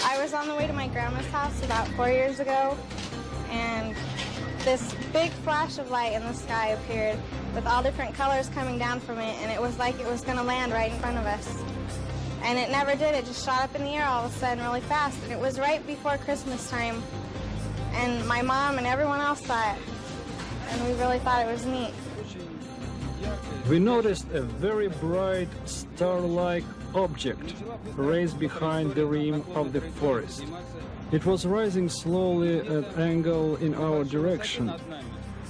I was on the way to my grandma's house about 4 years ago, and this big flash of light in the sky appeared with all different colors coming down from it, and it was like it was going to land right in front of us. And it never did. It just shot up in the air all of a sudden really fast. And it was right before Christmas time, and my mom and everyone else saw it, and we really thought it was neat. We noticed a very bright star-like object raised behind the rim of the forest. It was rising slowly at an angle in our direction.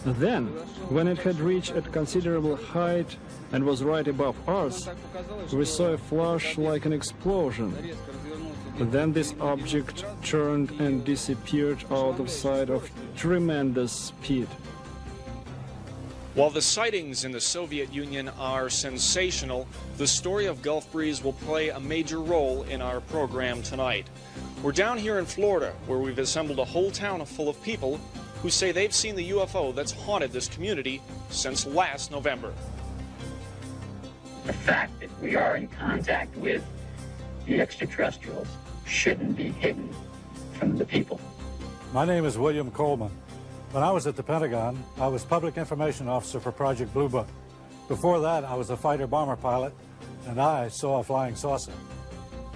Then, when it had reached a considerable height and was right above us, we saw a flash like an explosion. Then this object turned and disappeared out of sight at tremendous speed. While the sightings in the Soviet Union are sensational, the story of Gulf Breeze will play a major role in our program tonight. We're down here in Florida, where we've assembled a whole town full of people who say they've seen the UFO that's haunted this community since last November. The fact that we are in contact with the extraterrestrials shouldn't be hidden from the people. My name is William Coleman. When I was at the Pentagon, I was Public Information Officer for Project Blue Book. Before that, I was a fighter-bomber pilot, and I saw a flying saucer.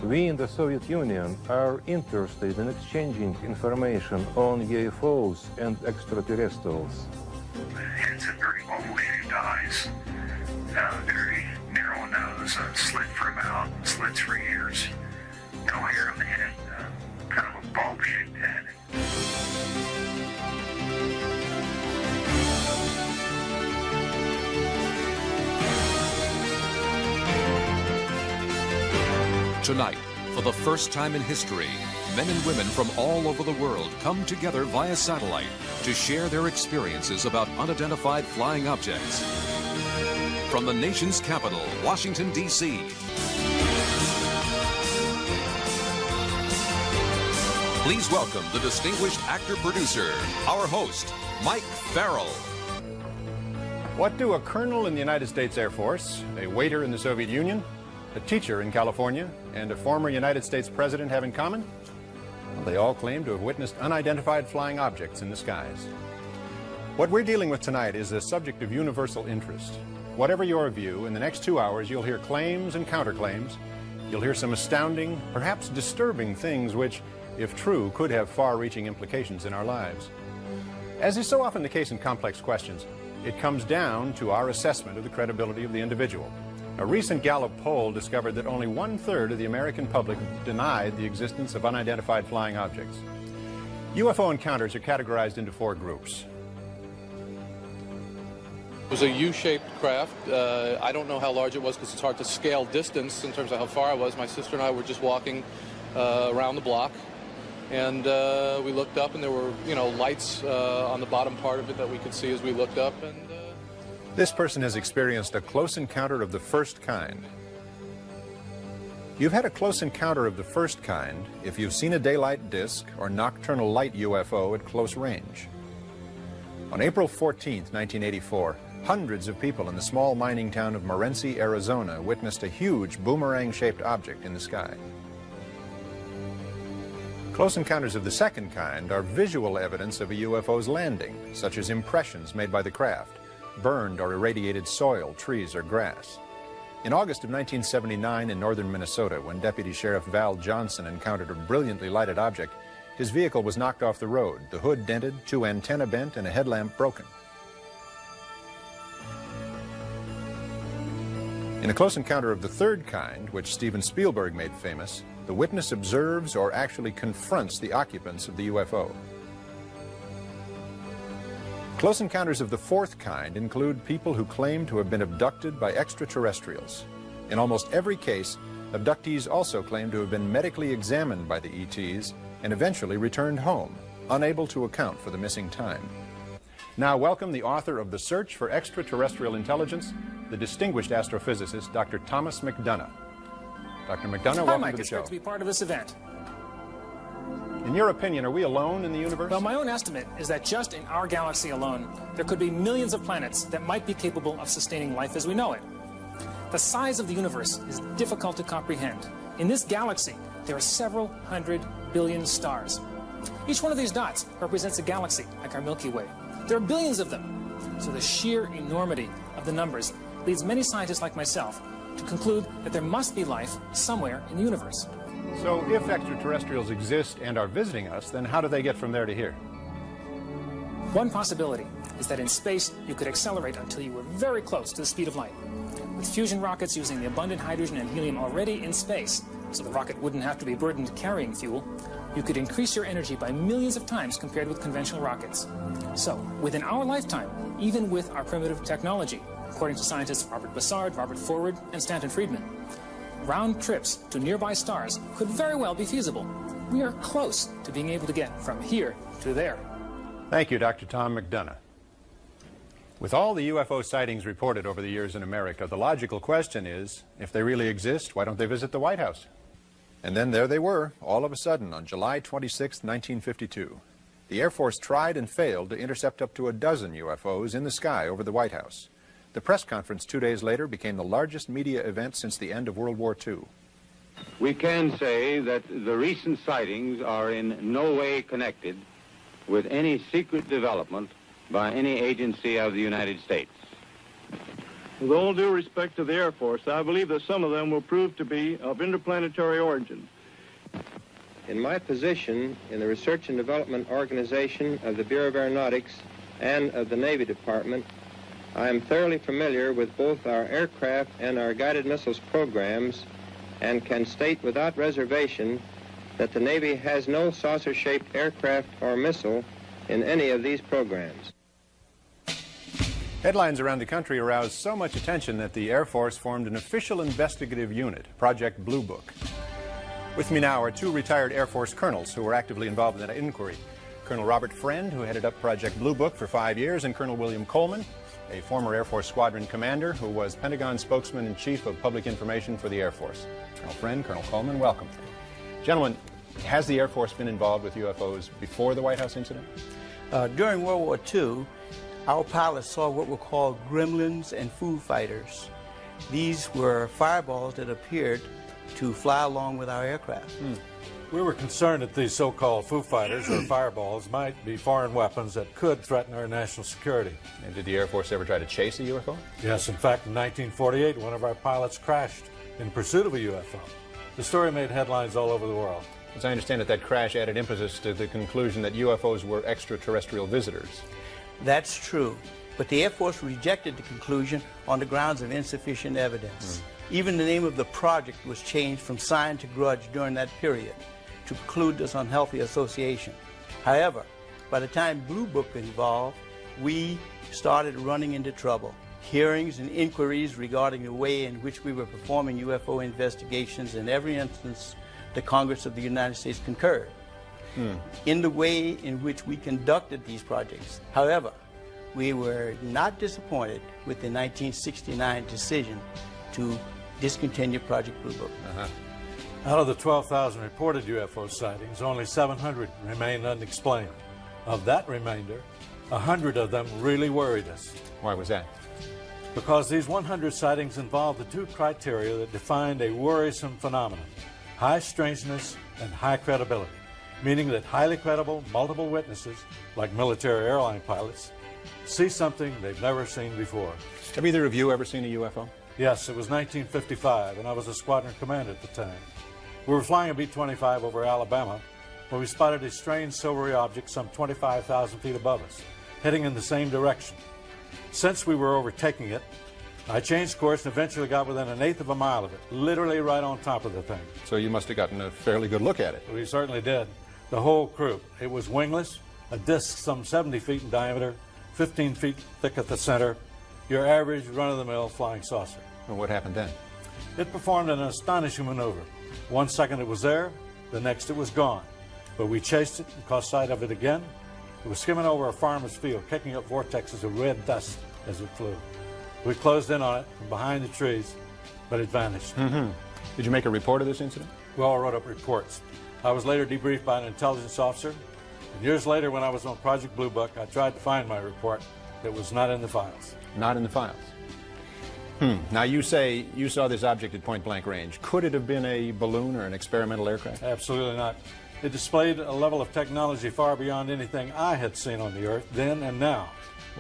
We in the Soviet Union are interested in exchanging information on UFOs and extraterrestrials. Heads have very oval-shaped eyes, very narrow nose, slit for a mouth, slits for ears, no hair on the head, kind of a bulb-shaped head. Tonight, for the first time in history, men and women from all over the world come together via satellite to share their experiences about unidentified flying objects. From the nation's capital, Washington, D.C., please welcome the distinguished actor-producer, our host, Mike Farrell. What do a colonel in the United States Air Force, a waiter in the Soviet Union, a teacher in California, and a former United States president have in common? Well, they all claim to have witnessed unidentified flying objects in the skies. What we're dealing with tonight is a subject of universal interest. Whatever your view, in the next 2 hours you'll hear claims and counterclaims. You'll hear some astounding, perhaps disturbing things which, if true, could have far-reaching implications in our lives. As is so often the case in complex questions, it comes down to our assessment of the credibility of the individual. A recent Gallup poll discovered that only 1/3 of the American public denied the existence of unidentified flying objects. UFO encounters are categorized into 4 groups. It was a U-shaped craft. I don't know how large it was because it's hard to scale distance in terms of how far I was. My sister and I were just walking around the block, and we looked up, and there were, lights on the bottom part of it that we could see as we looked up. And this person has experienced a close encounter of the first kind. You've had a close encounter of the first kind if you've seen a daylight disk or nocturnal light UFO at close range. On April 14th, 1984, hundreds of people in the small mining town of Morenci, Arizona, witnessed a huge boomerang-shaped object in the sky. Close encounters of the second kind are visual evidence of a UFO's landing, such as impressions made by the craft, burned or irradiated soil, trees, or grass. In August of 1979 in northern Minnesota, when Deputy Sheriff Val Johnson encountered a brilliantly lighted object, his vehicle was knocked off the road, the hood dented, 2 antennae bent, and a headlamp broken. In a close encounter of the third kind, which Steven Spielberg made famous, the witness observes or actually confronts the occupants of the UFO. Close encounters of the fourth kind include people who claim to have been abducted by extraterrestrials. In almost every case, abductees also claim to have been medically examined by the ETs and eventually returned home, unable to account for the missing time. Now welcome the author of The Search for Extraterrestrial Intelligence, the distinguished astrophysicist, Dr. Thomas McDonough. Dr. McDonough, welcome to the show. It's great to be part of this event. In your opinion, are we alone in the universe? Well, my own estimate is that just in our galaxy alone, there could be millions of planets that might be capable of sustaining life as we know it. The size of the universe is difficult to comprehend. In this galaxy, there are several hundred billion stars. Each one of these dots represents a galaxy, like our Milky Way. There are billions of them. So the sheer enormity of the numbers leads many scientists like myself to conclude that there must be life somewhere in the universe. So if extraterrestrials exist and are visiting us, then how do they get from there to here? One possibility is that in space you could accelerate until you were very close to the speed of light. With fusion rockets using the abundant hydrogen and helium already in space, so the rocket wouldn't have to be burdened carrying fuel, you could increase your energy by millions of times compared with conventional rockets. So, within our lifetime, even with our primitive technology, according to scientists Robert Bussard, Robert Forward, and Stanton Friedman, round trips to nearby stars could very well be feasible. We are close to being able to get from here to there. Thank you, Dr. Tom McDonough. With all the UFO sightings reported over the years in America, the logical question is, if they really exist, why don't they visit the White House? And then there they were, all of a sudden, on July 26, 1952. The Air Force tried and failed to intercept up to a dozen UFOs in the sky over the White House. The press conference 2 days later became the largest media event since the end of World War II. We can say that the recent sightings are in no way connected with any secret development by any agency of the United States. With all due respect to the Air Force, I believe that some of them will prove to be of interplanetary origin. In my position in the Research and Development Organization of the Bureau of Aeronautics and of the Navy Department, I am thoroughly familiar with both our aircraft and our guided missiles programs and can state without reservation that the Navy has no saucer-shaped aircraft or missile in any of these programs. Headlines around the country aroused so much attention that the Air Force formed an official investigative unit, Project Blue Book. With me now are two retired Air Force colonels who were actively involved in that inquiry. Colonel Robert Friend, who headed up Project Blue Book for 5 years, and Colonel William Coleman, a former Air Force squadron commander who was Pentagon spokesman and chief of public information for the Air Force. Colonel Friend, Colonel Coleman, welcome. Gentlemen, has the Air Force been involved with UFOs before the White House incident? During World War II, our pilots saw what were called gremlins and Foo Fighters. These were fireballs that appeared to fly along with our aircraft. We were concerned that these so-called Foo Fighters or fireballs might be foreign weapons that could threaten our national security. And did the Air Force ever try to chase a UFO? Yes, in fact, in 1948, one of our pilots crashed in pursuit of a UFO. The story made headlines all over the world. As I understand it, that crash added impetus to the conclusion that UFOs were extraterrestrial visitors. That's true, but the Air Force rejected the conclusion on the grounds of insufficient evidence. Even the name of the project was changed from sign to grudge during that period to preclude this unhealthy association. However, by the time Blue Book was involved, we started running into trouble. Hearings and inquiries regarding the way in which we were performing UFO investigations, in every instance, the Congress of the United States concurred in the way in which we conducted these projects. However, we were not disappointed with the 1969 decision to discontinue Project Blue Book. Out of the 12,000 reported UFO sightings, only 700 remained unexplained. Of that remainder, 100 of them really worried us. Why was that? Because these 100 sightings involved the two criteria that defined a worrisome phenomenon: high strangeness and high credibility, meaning that highly credible, multiple witnesses, like military airline pilots, see something they've never seen before. Have either of you ever seen a UFO? Yes, it was 1955, and I was a squadron commander at the time. We were flying a B-25 over Alabama when we spotted a strange silvery object some 25,000 feet above us, heading in the same direction. Since we were overtaking it, I changed course and eventually got within 1/8 of a mile of it, literally right on top of the thing. So you must have gotten a fairly good look at it. We certainly did. The whole crew. It was wingless, a disc some 70 feet in diameter, 15 feet thick at the center, your average run-of-the-mill flying saucer. Well, what happened then? It performed an astonishing maneuver. 1 second it was there, the next it was gone. But we chased it and caught sight of it again. It was skimming over a farmer's field, kicking up vortexes of red dust as it flew. We closed in on it from behind the trees, but it vanished. Did you make a report of this incident? We all wrote up reports. I was later debriefed by an intelligence officer, and years later when I was on Project Blue Book, I tried to find my report that was not in the files. Not in the files. Now, you say you saw this object at point-blank range. Could it have been a balloon or an experimental aircraft? Absolutely not. It displayed a level of technology far beyond anything I had seen on the Earth then and now.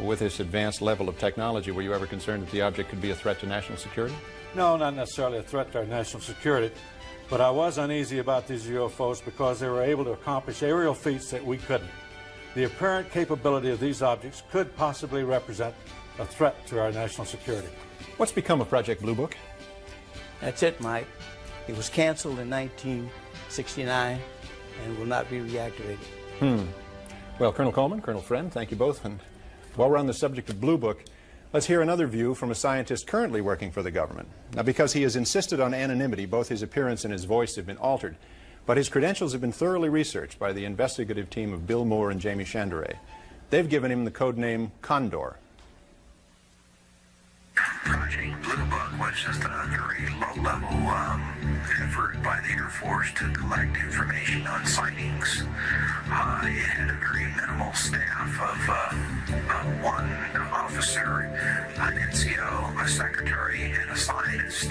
With this advanced level of technology, were you ever concerned that the object could be a threat to national security? No, not necessarily a threat to our national security, but I was uneasy about these UFOs because they were able to accomplish aerial feats that we couldn't. The apparent capability of these objects could possibly represent a threat to our national security. What's become of Project Blue Book? That's it, Mike. It was canceled in 1969 and will not be reactivated. Well, Colonel Coleman, Colonel Friend, thank you both. And while we're on the subject of Blue Book, let's hear another view from a scientist currently working for the government. Now, because he has insisted on anonymity, both his appearance and his voice have been altered, but his credentials have been thoroughly researched by the investigative team of Bill Moore and Jamie Chandray. They've given him the code name Condor. Project Blue Book was just a very low-level effort by the Air Force to collect information on sightings. It had a very minimal staff of one officer, an NCO, a secretary, and a scientist.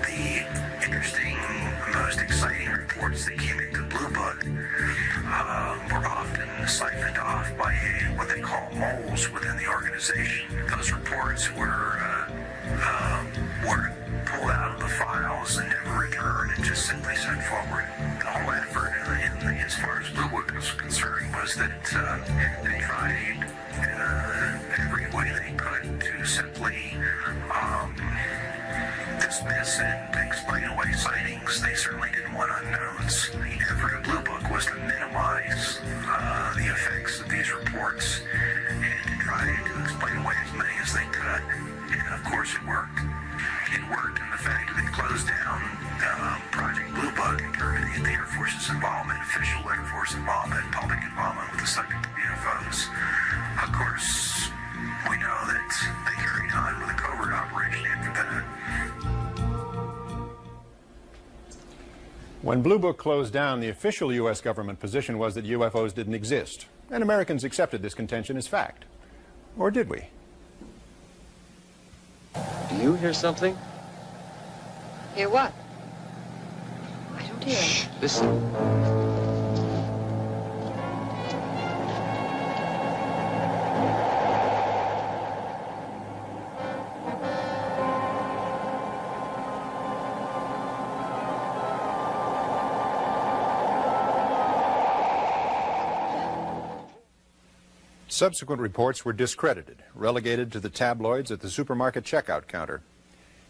The interesting, most exciting reports that came into Blue Book were often siphoned off by what they call moles within the organization. Those reports were pulled out of the files and never returned and just simply sent forward. The whole effort, as far as Blue Book was concerned, was that they tried every way they could to simply dismiss and explain away sightings. They certainly didn't want unknowns. The effort of Blue Book was to minimize the effects of these reports and to try to explain away as many as they could. And of course it worked. It worked in the fact that it closed down Project Blue Book and terminated the Air Force's involvement, official Air Force involvement, public involvement with the subject of UFOs. Of course, we know that they carried on with a covert operation after that. When Blue Book closed down, the official U.S. government position was that UFOs didn't exist, and Americans accepted this contention as fact. Or did we? Do you hear something? Hear what? I don't hear. Shh, listen. Subsequent reports were discredited, relegated to the tabloids at the supermarket checkout counter.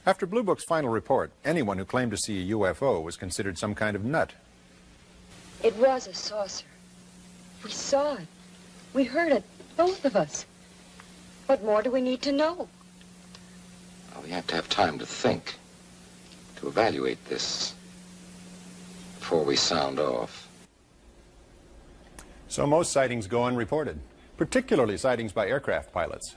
After Blue Book's final report, anyone who claimed to see a UFO was considered some kind of nut. It was a saucer. We saw it. We heard it, both of us. What more do we need to know? Well, we have to have time to think, to evaluate this before we sound off. So most sightings go unreported, particularly sightings by aircraft pilots.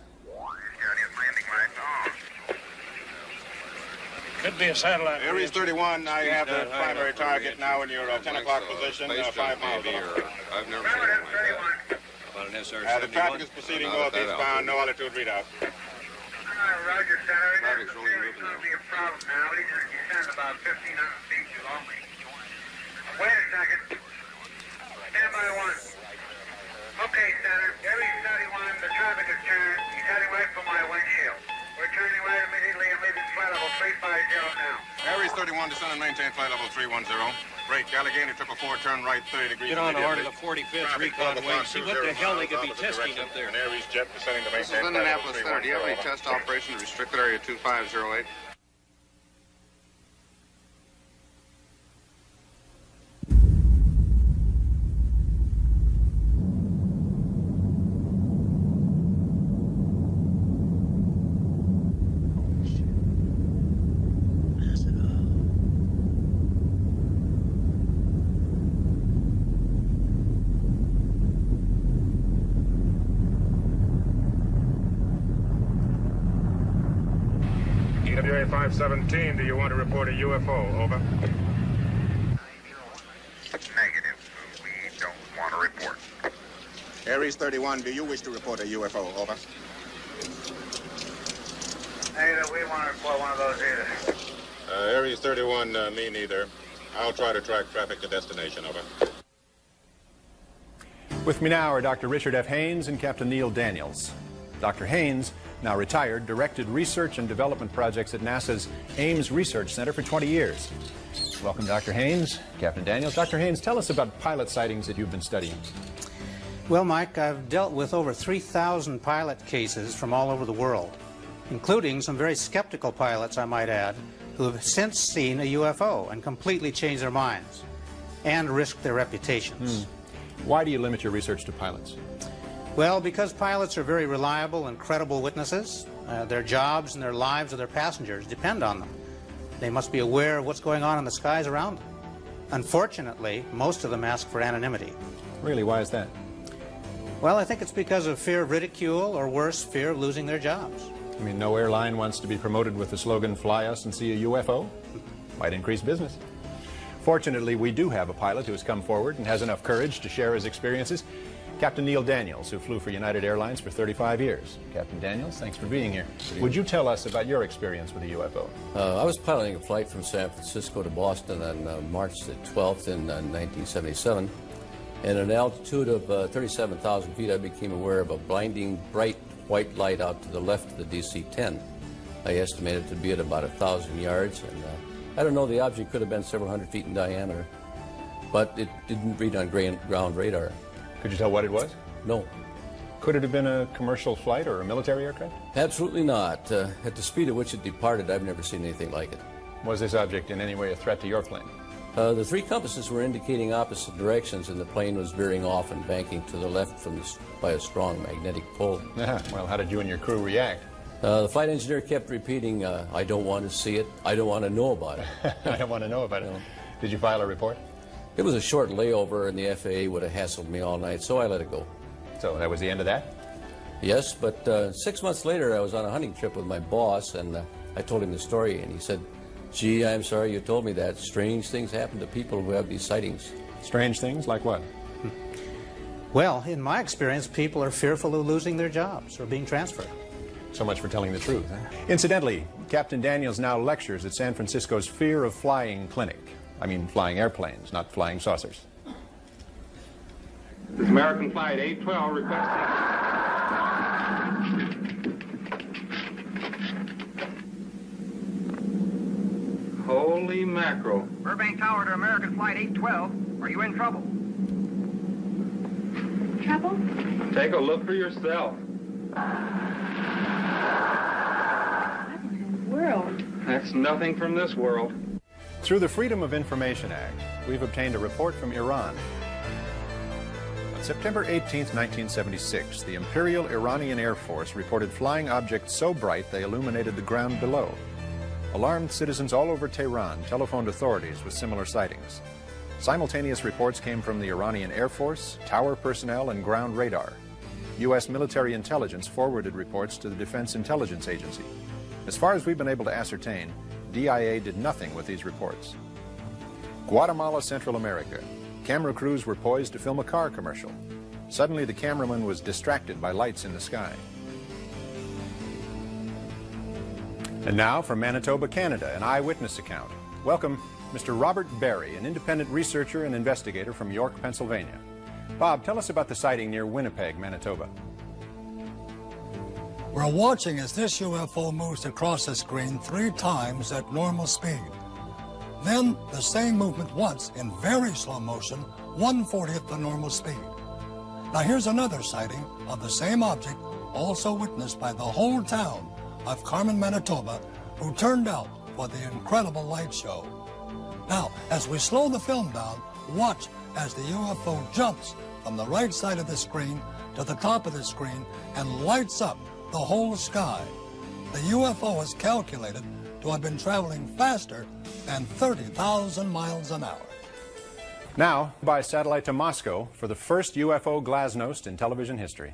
Could be a satellite. Aries 31, I have the primary target now in your 10 o'clock position, 5 miles off. I've never seen one like that. About an SR-71? The traffic is proceeding northeastbound, no altitude readout. Roger, Senator. Traffic's really moving now. Be a problem now. You send about 1,500 feet too long. Wait a second. Stand by one. Okay, Senator. Aries 31, the traffic is turned. He's heading right for my windshield. We're turning right immediately and leaving flight level 350 now. Aries 31, descend and maintain flight level 310. Break, Allegheny 444, turn right 30 degrees. Get on the horn of the 45th recon wing. See what the hell they could be testing up there. An Aries jet descending to maintain flight level 310. This is Indianapolis Center. Do you have any test operation to restricted area 2508? EWA 517, do you want to report a UFO? Over. Negative. We don't want to report. Aries 31, do you wish to report a UFO? Over. Negative, we want to report one of those either. Aries 31, me neither. I'll try to track traffic to destination, over. With me now are Dr. Richard F. Haynes and Captain Neil Daniels. Dr. Haynes, now retired, directed research and development projects at NASA's Ames Research Center for 20 years. Welcome, Dr. Haynes. Captain Daniels. Dr. Haynes, tell us about pilot sightings that you've been studying. Well, Mike, I've dealt with over 3,000 pilot cases from all over the world, including some very skeptical pilots, I might add, who have since seen a UFO and completely changed their minds and risked their reputations. Why do you limit your research to pilots? Well, because pilots are very reliable and credible witnesses. Their jobs and their lives of their passengers depend on them. They must be aware of what's going on in the skies around them. Unfortunately, most of them ask for anonymity. Really? Why is that? Well, I think it's because of fear of ridicule, or worse, fear of losing their jobs. I mean, no airline wants to be promoted with the slogan, "Fly us and see a UFO." Might increase business. Fortunately, we do have a pilot who has come forward and has enough courage to share his experiences. Captain Neil Daniels, who flew for United Airlines for 35 years. Captain Daniels, thanks for being here. Would you tell us about your experience with a UFO? I was piloting a flight from San Francisco to Boston on March the 12th in 1977. And at an altitude of 37,000 feet, I became aware of a blinding, bright white light out to the left of the DC-10. I estimated it to be at about 1,000 yards, and I don't know, the object could have been several hundred feet in diameter, but it didn't read on ground radar. Could you tell what it was? No. Could it have been a commercial flight or a military aircraft? Absolutely not. At the speed at which it departed, I've never seen anything like it. Was this object in any way a threat to your plane? The three compasses were indicating opposite directions, and the plane was veering off and banking to the left by a strong magnetic pull. Well, how did you and your crew react? The flight engineer kept repeating, "I don't want to see it. I don't want to know about it." I don't want to know about it. Did you file a report? It was a short layover, and the FAA would have hassled me all night, so I let it go. So that was the end of that? Yes, but 6 months later, I was on a hunting trip with my boss, and I told him the story, and he said, "Gee, I'm sorry you told me that. Strange things happen to people who have these sightings." Strange things? Like what? Well, in my experience, people are fearful of losing their jobs or being transferred. So much for telling the truth. Incidentally, Captain Daniels now lectures at San Francisco's Fear of Flying Clinic. I mean, flying airplanes, not flying saucers. This is American Flight 812 requesting... Holy mackerel. Burbank Tower to American Flight 812. Are you in trouble? Trouble? Take a look for yourself. What in the world? That's nothing from this world. Through the Freedom of Information Act, we've obtained a report from Iran. On September 18, 1976, the Imperial Iranian Air Force reported flying objects so bright they illuminated the ground below. Alarmed citizens all over Tehran telephoned authorities with similar sightings. Simultaneous reports came from the Iranian Air Force, tower personnel, and ground radar. U.S. military intelligence forwarded reports to the Defense Intelligence Agency. As far as we've been able to ascertain, DIA did nothing with these reports. Guatemala, Central America. Camera crews were poised to film a car commercial. Suddenly, the cameraman was distracted by lights in the sky. And now, from Manitoba, Canada, an eyewitness account. Welcome, Mr. Robert Barry, an independent researcher and investigator from York, Pennsylvania. Bob, tell us about the sighting near Winnipeg, Manitoba. We're watching as this UFO moves across the screen 3 times at normal speed. Then the same movement once in very slow motion, 1/40th the normal speed. Now here's another sighting of the same object, also witnessed by the whole town of Carmen, Manitoba, who turned out for the incredible light show. Now, as we slow the film down, watch as the UFO jumps from the right side of the screen to the top of the screen and lights up the whole sky. The UFO is calculated to have been traveling faster than 30,000 miles an hour. Now, by satellite to Moscow for the first UFO glasnost in television history.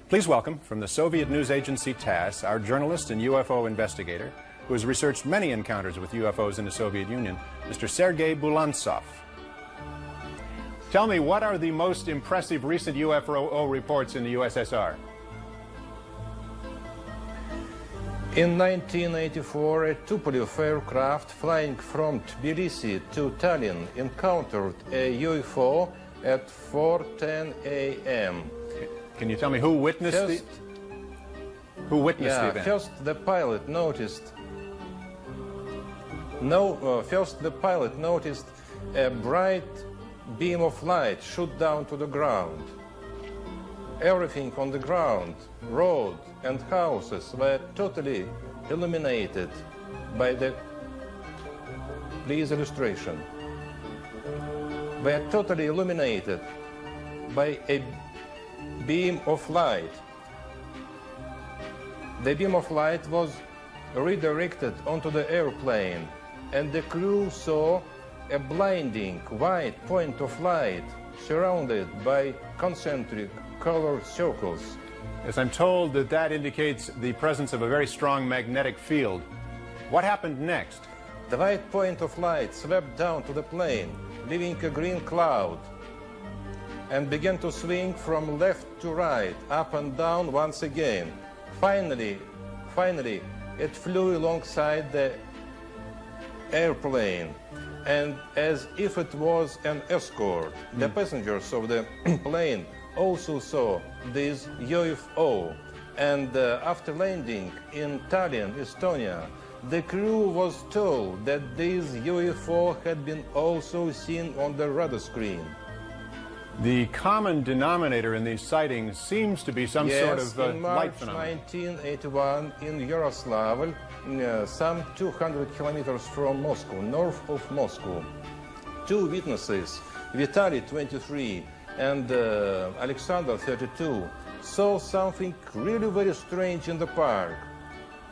Please welcome, from the Soviet news agency TASS, our journalist and UFO investigator, who has researched many encounters with UFOs in the Soviet Union, Mr. Sergei Bulantsov. Tell me, what are the most impressive recent UFO reports in the USSR? In 1984, a Tupolev aircraft flying from Tbilisi to Tallinn encountered a UFO at 4:10 a.m. Can you tell me who witnessed the event? First the pilot noticed a bright beam of light shoot down to the ground. Everything on the ground, road and houses, were totally illuminated by the, please illustration, were totally illuminated by a beam of light. The beam of light was redirected onto the airplane, and the crew saw a blinding white point of light surrounded by concentric colored circles. Yes, I'm told that that indicates the presence of a very strong magnetic field. What happened next? The white point of light swept down to the plane, leaving a green cloud, and began to swing from left to right, up and down once again. Finally, it flew alongside the airplane, and as if it was an escort, the passengers of the plane also saw this UFO, and after landing in Tallinn, Estonia, the crew was told that this UFO had been also seen on the radar screen. The common denominator in these sightings seems to be some sort of light phenomenon. In March 1981 in Yaroslavl, some 200 kilometers from Moscow, north of Moscow, two witnesses, Vitaly, 23, and Alexander, 32, saw something really very strange in the park.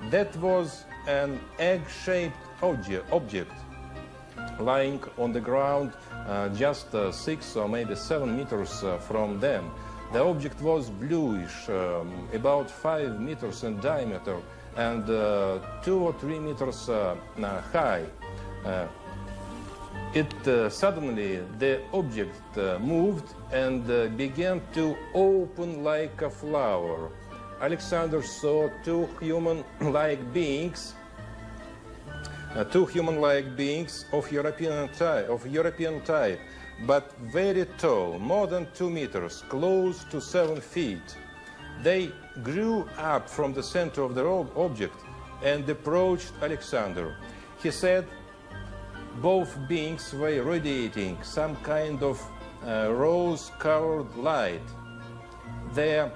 That was an egg-shaped object lying on the ground just 6 or maybe 7 meters from them. The object was bluish, about 5 meters in diameter and 2 or 3 meters high. Suddenly the object moved and began to open like a flower. Alexander saw two human-like beings of European type, but very tall, more than 2 meters, close to 7 feet. They grew up from the center of the object and approached Alexander. He said both beings were radiating some kind of rose-colored light. Their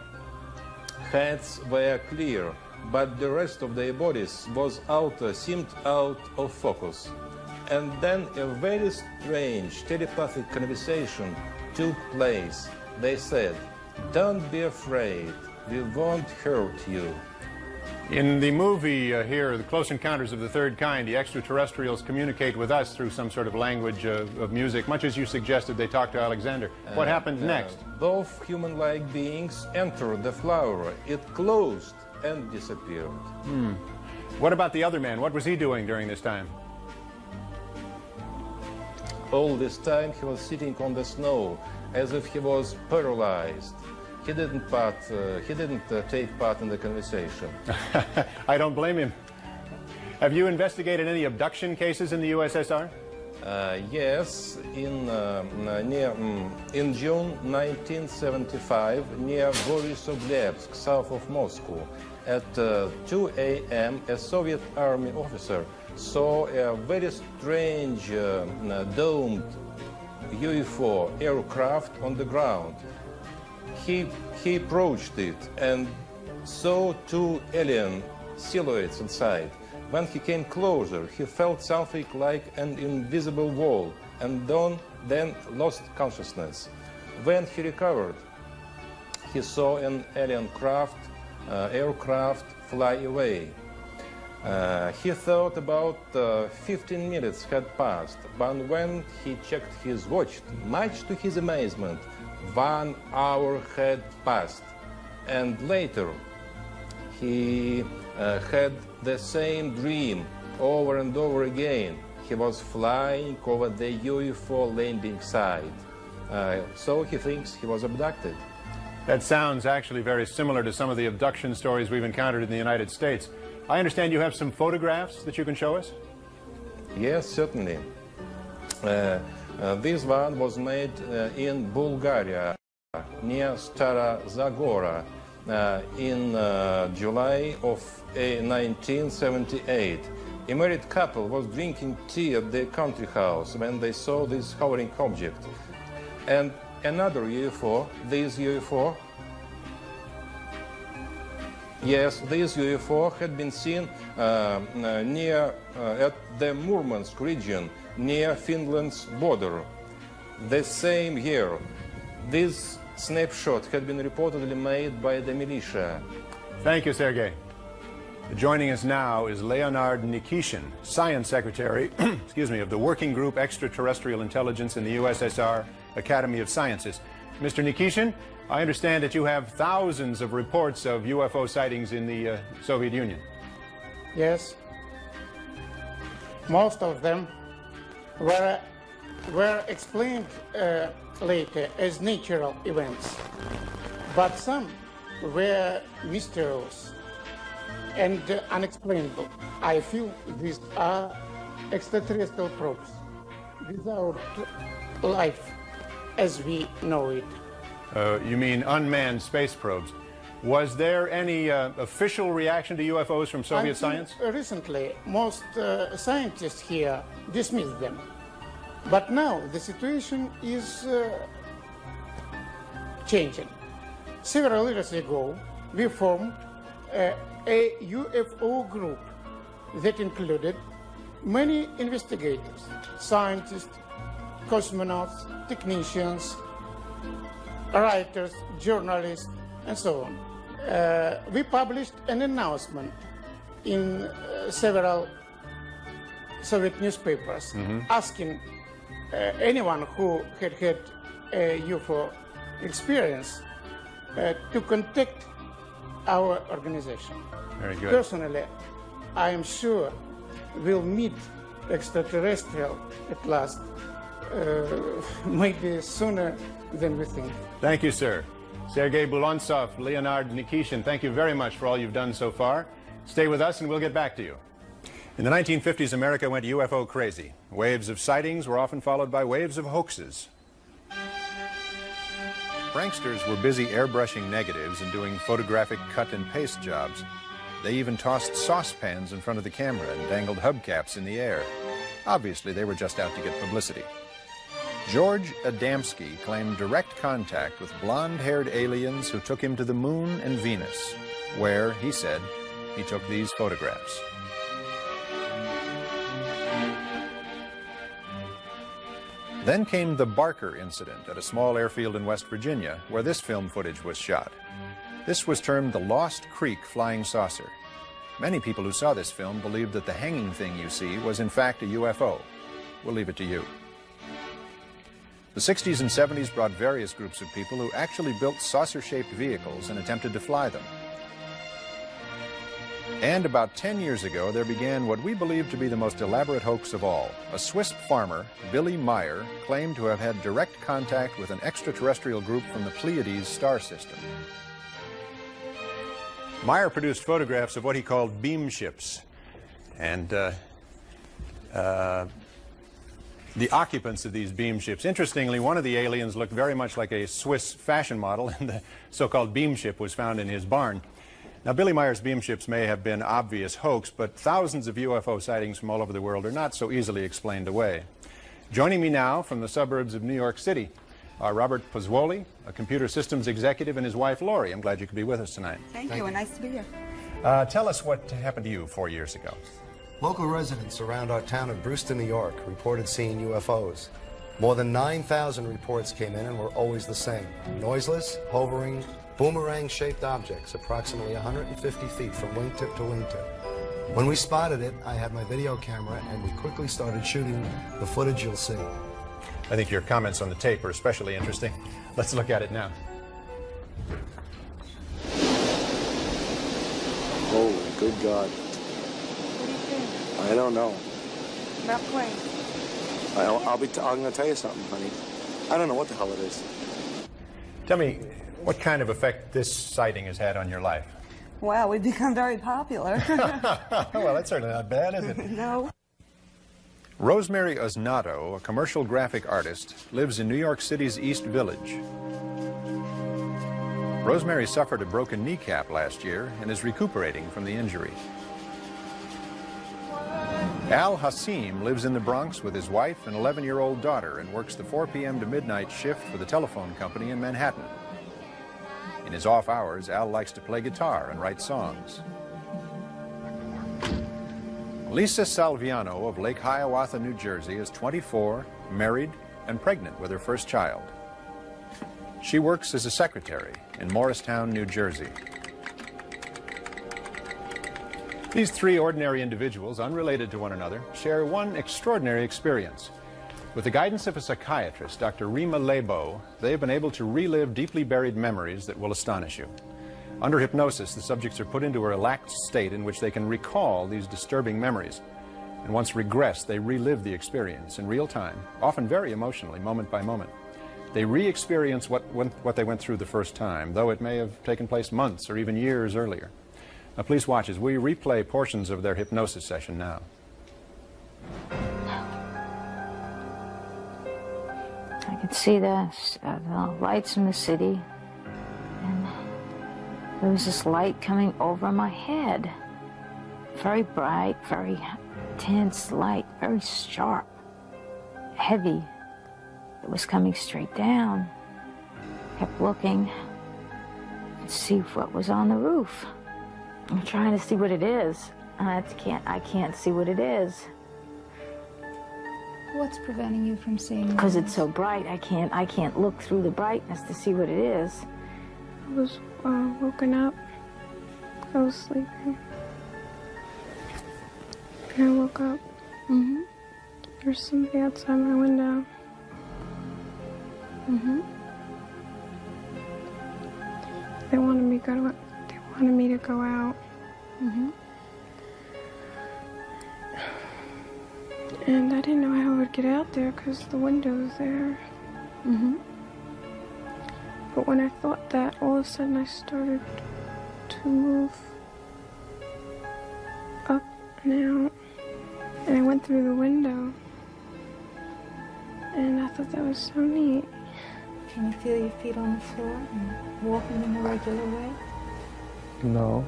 heads were clear, but the rest of their bodies seemed out of focus. And then a very strange telepathic conversation took place. They said, "Don't be afraid, we won't hurt you." In the movie here, The Close Encounters of the Third Kind, the extraterrestrials communicate with us through some sort of language of music, much as you suggested they talked to Alexander. What happened next? Both human-like beings entered the flower. It closed and disappeared. What about the other man? What was he doing during this time? All this time he was sitting on the snow as if he was paralyzed. He didn't take part in the conversation. I don't blame him. Have you investigated any abduction cases in the USSR? Yes, in June 1975, near Borisovlebsk, south of Moscow, at 2 a.m., a Soviet army officer saw a very strange domed UFO aircraft on the ground. He approached it and saw two alien silhouettes inside. When he came closer, he felt something like an invisible wall and then lost consciousness. When he recovered, he saw an alien aircraft fly away. He thought about 15 minutes had passed, but when he checked his watch, much to his amazement, 1 hour had passed. And later, he had the same dream over and over again. He was flying over the UFO landing site. So he thinks he was abducted. That sounds actually very similar to some of the abduction stories we've encountered in the United States. I understand you have some photographs that you can show us? Yes, certainly. This one was made in Bulgaria, near Stara Zagora, in July of 1978. A married couple was drinking tea at their country house when they saw this hovering object. And another UFO, this UFO, yes, this UFO had been seen near at the Murmansk region, near Finland's border. The same year, this snapshot had been reportedly made by the militia. Thank you, Sergei. Joining us now is Leonard Nikishin, Science Secretary excuse me, of the Working Group Extraterrestrial Intelligence in the USSR Academy of Sciences. Mr. Nikishin, I understand that you have thousands of reports of UFO sightings in the Soviet Union. Yes. Most of them were explained later as natural events, but some were mysterious and unexplainable. I feel these are extraterrestrial probes without life as we know it. You mean unmanned space probes. Was there any official reaction to UFOs from Soviet science? Recently, most scientists here dismissed them. But now the situation is changing. Several years ago, we formed a UFO group that included many investigators, scientists, cosmonauts, technicians, writers, journalists, and so on. We published an announcement in several Soviet newspapers asking anyone who had had a UFO experience to contact our organization. Very good. Personally, I am sure we'll meet extraterrestrial at last, maybe sooner than we think. Thank you, sir. Sergei Bulontsov, Leonard Nikishin, thank you very much for all you've done so far. Stay with us and we'll get back to you. In the 1950s, America went UFO crazy. Waves of sightings were often followed by waves of hoaxes. Pranksters were busy airbrushing negatives and doing photographic cut and paste jobs. They even tossed saucepans in front of the camera and dangled hubcaps in the air. Obviously, they were just out to get publicity. George Adamski claimed direct contact with blonde-haired aliens who took him to the moon and Venus, where, he said, he took these photographs. Then came the Barker incident at a small airfield in West Virginia, where this film footage was shot. This was termed the Lost Creek Flying Saucer. Many people who saw this film believed that the hanging thing you see was in fact a UFO. We'll leave it to you. The 60s and 70s brought various groups of people who actually built saucer-shaped vehicles and attempted to fly them. And about 10 years ago, there began what we believe to be the most elaborate hoax of all. A Swiss farmer, Billy Meyer, claimed to have had direct contact with an extraterrestrial group from the Pleiades star system. Meyer produced photographs of what he called beam ships. And the occupants of these beam ships. Interestingly, one of the aliens looked very much like a Swiss fashion model, and the so-called beam ship was found in his barn. Now, Billy Meyer's beam ships may have been obvious hoax, but thousands of UFO sightings from all over the world are not so easily explained away. Joining me now from the suburbs of New York City are Robert Pozzuoli, a computer systems executive, and his wife, Lori. I'm glad you could be with us tonight. Thank you, and nice to be here. Tell us what happened to you 4 years ago. Local residents around our town of Brewster, New York, reported seeing UFOs. More than 9,000 reports came in and were always the same. Noiseless, hovering, boomerang-shaped objects approximately 150 feet from wingtip to wingtip. When we spotted it, I had my video camera and we quickly started shooting the footage you'll see. I think your comments on the tape are especially interesting. Let's look at it now. Oh, good God. I don't know. Not quite. I'm going to tell you something, honey. I don't know what the hell it is. Tell me, what kind of effect this sighting has had on your life? Well, we've become very popular. Well, that's certainly not bad, is it? No. Rosemary Osnato, a commercial graphic artist, lives in New York City's East Village. Rosemary suffered a broken kneecap last year and is recuperating from the injury. Al Hassim lives in the Bronx with his wife and 11-year-old daughter and works the 4 p.m. to midnight shift for the telephone company in Manhattan. In his off hours, Al likes to play guitar and write songs. Lisa Salviano of Lake Hiawatha, New Jersey is 24, married, and pregnant with her first child. She works as a secretary in Morristown, New Jersey. These three ordinary individuals, unrelated to one another, share one extraordinary experience. With the guidance of a psychiatrist, Dr. Rima Lebo, they have been able to relive deeply buried memories that will astonish you. Under hypnosis, the subjects are put into a relaxed state in which they can recall these disturbing memories. And once regressed, they relive the experience in real time, often very emotionally, moment by moment. They re-experience what they went through the first time, though it may have taken place months or even years earlier. Now, please watch as we replay portions of their hypnosis session now. I could see the lights in the city, and there was this light coming over my head. Very bright, very intense light, very sharp, heavy. It was coming straight down. Kept looking to see what was on the roof. I'm trying to see what it is. I can't see what it is. What's preventing you from seeing? Because it's so bright, I can't look through the brightness to see what it is. I was woken up. I was sleeping. And I woke up. Mm-hmm. There's somebody outside my window. Mm-hmm. They wanted me to go out. Mm-hmm. And I didn't know how I would get out there because the window was there. Mm-hmm. But when I thought that, all of a sudden I started to move up and out. And I went through the window. And I thought that was so neat. Can you feel your feet on the floor and walking in a regular way? No.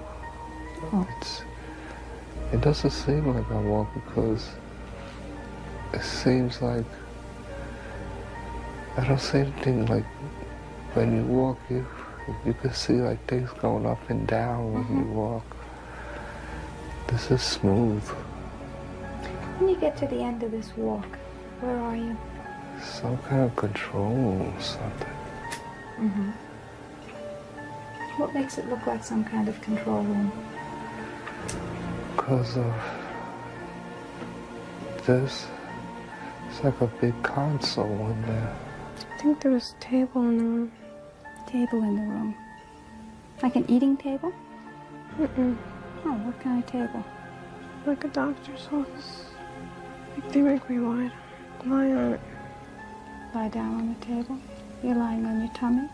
Oh. It doesn't seem like I walk because it seems like I don't see anything like when you walk, you can see like things going up and down when you walk. This is smooth. When you get to the end of this walk, where are you? Some kind of control or something. Mm-hmm. What makes it look like some kind of control room? Because of this. It's like a big console in there. I think there was a table in the room. Table in the room? Like an eating table? Mm-mm. Oh, what kind of table? Like a doctor's office. Like they make me lie on it. Lie down on the table? You're lying on your tummy?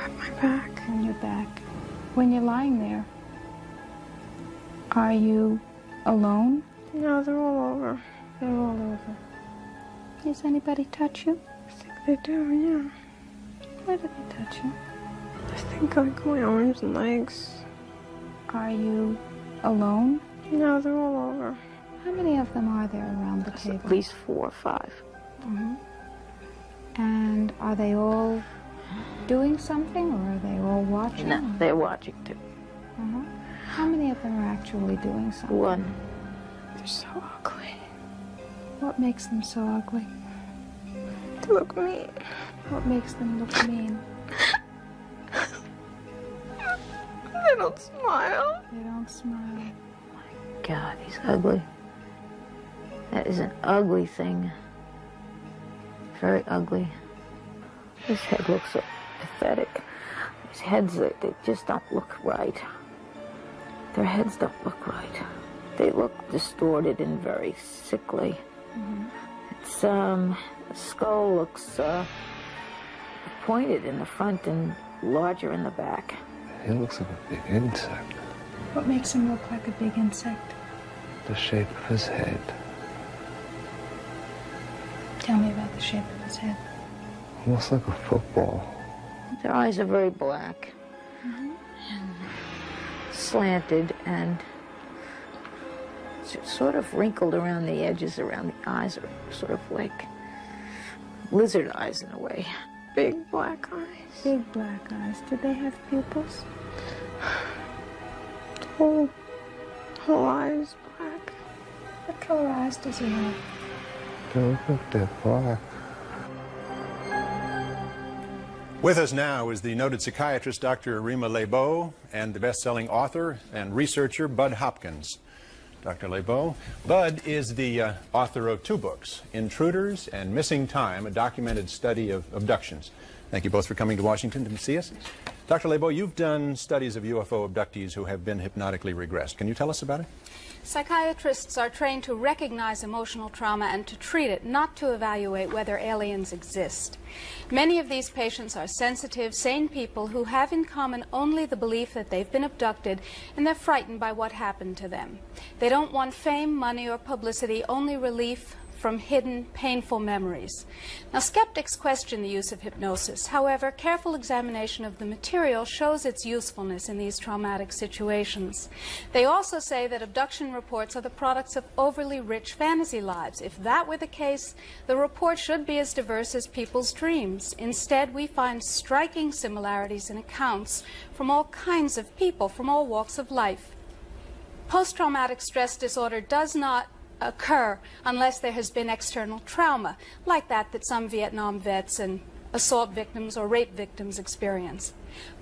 On my back. On your back. When you're lying there, are you alone? No, they're all over. They're all over. Does anybody touch you? I think they do, yeah. Where do they touch you? I think like my arms and legs. Are you alone? No, they're all over. How many of them are there around the table? At least 4 or 5. Mm-hmm. And are they all doing something, or are they all watching? No, they're watching too. Uh-huh. How many of them are actually doing something? 1. They're so ugly. What makes them so ugly? They look mean. What makes them look mean? They don't smile. They don't smile. God, he's ugly. That is an ugly thing. Very ugly. His head looks so pathetic. His heads, they just don't look right. Their heads don't look right. They look distorted and very sickly. Mm-hmm. It's, the skull looks pointed in the front and larger in the back. He looks like a big insect. What makes him look like a big insect? The shape of his head. Tell me about the shape of his head. Almost like a football. Their eyes are very black, Mm-hmm. and slanted, and sort of wrinkled around the edges, around the eyes, are sort of like lizard eyes in a way. Big black eyes. Big black eyes. Did they have pupils? Whole eyes black. What color eyes does he have? They look like they're black. With us now is the noted psychiatrist Dr. Rima Lebeau and the best-selling author and researcher Bud Hopkins. Dr. Lebeau. Bud is the author of 2 books, Intruders and Missing Time, a documented study of abductions. Thank you both for coming to Washington to see us. Dr. Lebeau, you've done studies of UFO abductees who have been hypnotically regressed. Can you tell us about it? Psychiatrists are trained to recognize emotional trauma and to treat it, not to evaluate whether aliens exist. Many of these patients are sensitive, sane people who have in common only the belief that they've been abducted, and they're frightened by what happened to them. They don't want fame, money, or publicity, only relief from hidden, painful memories. Now, skeptics question the use of hypnosis. However, careful examination of the material shows its usefulness in these traumatic situations. They also say that abduction reports are the products of overly rich fantasy lives. If that were the case, the report should be as diverse as people's dreams. Instead, we find striking similarities in accounts from all kinds of people, from all walks of life. Post-traumatic stress disorder does not occur unless there has been external trauma, like that some Vietnam vets and assault victims or rape victims experience.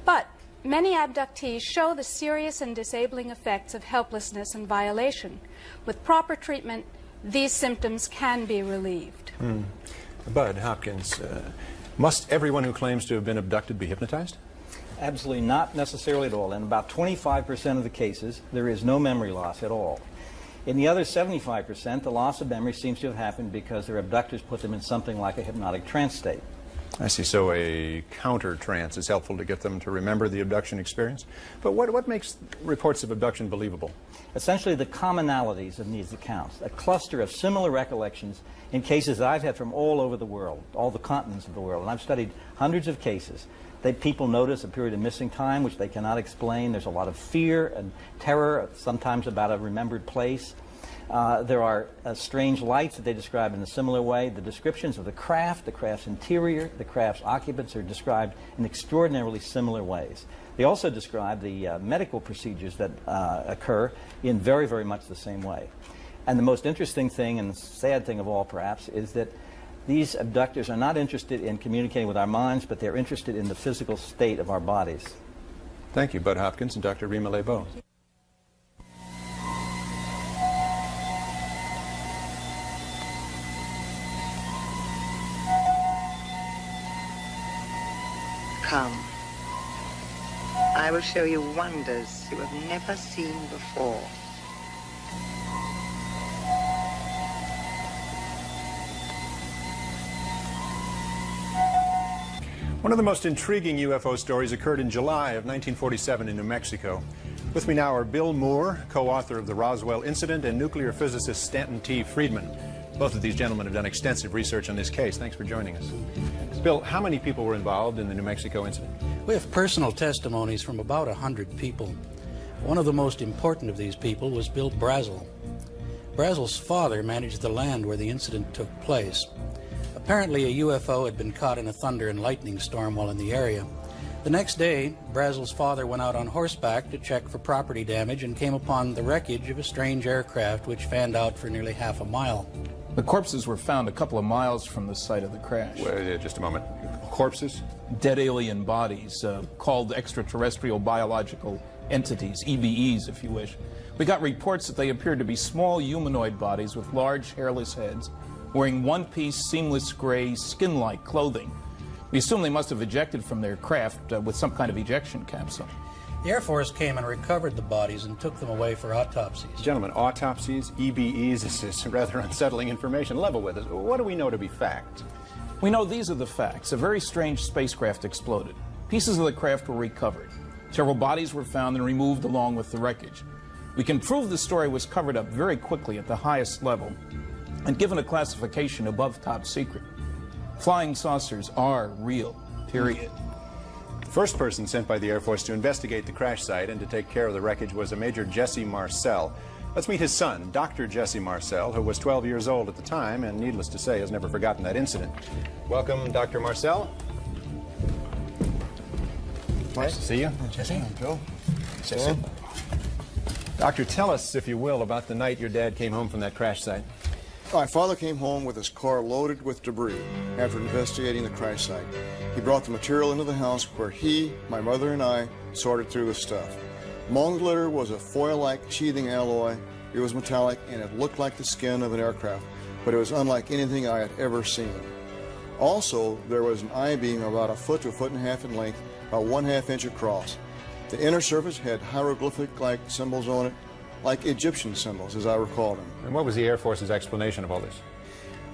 But many abductees show the serious and disabling effects of helplessness and violation. With proper treatment, these symptoms can be relieved. Bud Hopkins, must everyone who claims to have been abducted be hypnotized? Absolutely not necessarily at all. In about 25% of the cases, there is no memory loss at all. In the other 75%, the loss of memory seems to have happened because their abductors put them in something like a hypnotic trance state. I see. So a counter trance is helpful to get them to remember the abduction experience. But what makes reports of abduction believable? Essentially the commonalities of these accounts, a cluster of similar recollections in cases that I've had from all over the world, all the continents of the world. And I've studied hundreds of cases. People notice a period of missing time which they cannot explain. There's a lot of fear and terror, sometimes about a remembered place. There are strange lights that they describe in a similar way. The descriptions of the craft's interior, the craft's occupants are described in extraordinarily similar ways. They also describe the medical procedures that occur in very, very much the same way. And the most interesting thing, and the sad thing of all perhaps, is that these abductors are not interested in communicating with our minds, but they're interested in the physical state of our bodies. Thank you, Bud Hopkins and Dr. Rima Lebeau. Come. I will show you wonders you have never seen before. One of the most intriguing UFO stories occurred in July of 1947 in New Mexico. With me now are Bill Moore, co-author of the Roswell Incident, and nuclear physicist Stanton T. Friedman. Both of these gentlemen have done extensive research on this case. Thanks for joining us. Bill, how many people were involved in the New Mexico incident? We have personal testimonies from about 100 people. One of the most important of these people was Bill Brazel. Brazel's father managed the land where the incident took place. Apparently, a UFO had been caught in a thunder and lightning storm while in the area. The next day, Brazel's father went out on horseback to check for property damage and came upon the wreckage of a strange aircraft which fanned out for nearly half a mile. The corpses were found a couple of miles from the site of the crash. Wait, just a moment. Corpses? Dead alien bodies, called extraterrestrial biological entities, EBEs if you wish. We got reports that they appeared to be small humanoid bodies with large hairless heads, wearing one-piece seamless gray skin-like clothing. We assume they must have ejected from their craft with some kind of ejection capsule. The Air Force came and recovered the bodies and took them away for autopsies. Gentlemen, autopsies, EBEs, this is rather unsettling information. Level with us. What do we know to be fact? We know these are the facts. A very strange spacecraft exploded. Pieces of the craft were recovered. Several bodies were found and removed along with the wreckage. We can prove the story was covered up very quickly at the highest level and given a classification above top secret. Flying saucers are real, period. The first person sent by the Air Force to investigate the crash site and to take care of the wreckage was a Major Jesse Marcel. Let's meet his son, Dr. Jesse Marcel, who was 12 years old at the time and, needless to say, has never forgotten that incident. Welcome, Dr. Marcel. Nice to see you. Jesse. Joe. Jesse. Doctor, tell us, if you will, about the night your dad came home from that crash site. My father came home with his car loaded with debris after investigating the crash site. He brought the material into the house where he, my mother, and I sorted through the stuff. Among the litter was a foil-like sheathing alloy. It was metallic and it looked like the skin of an aircraft, but it was unlike anything I had ever seen. Also, there was an I-beam about 1 foot to 1.5 feet in length, about 1/2 inch across. The inner surface had hieroglyphic-like symbols on it, like Egyptian symbols, as I recall them. And what was the Air Force's explanation of all this?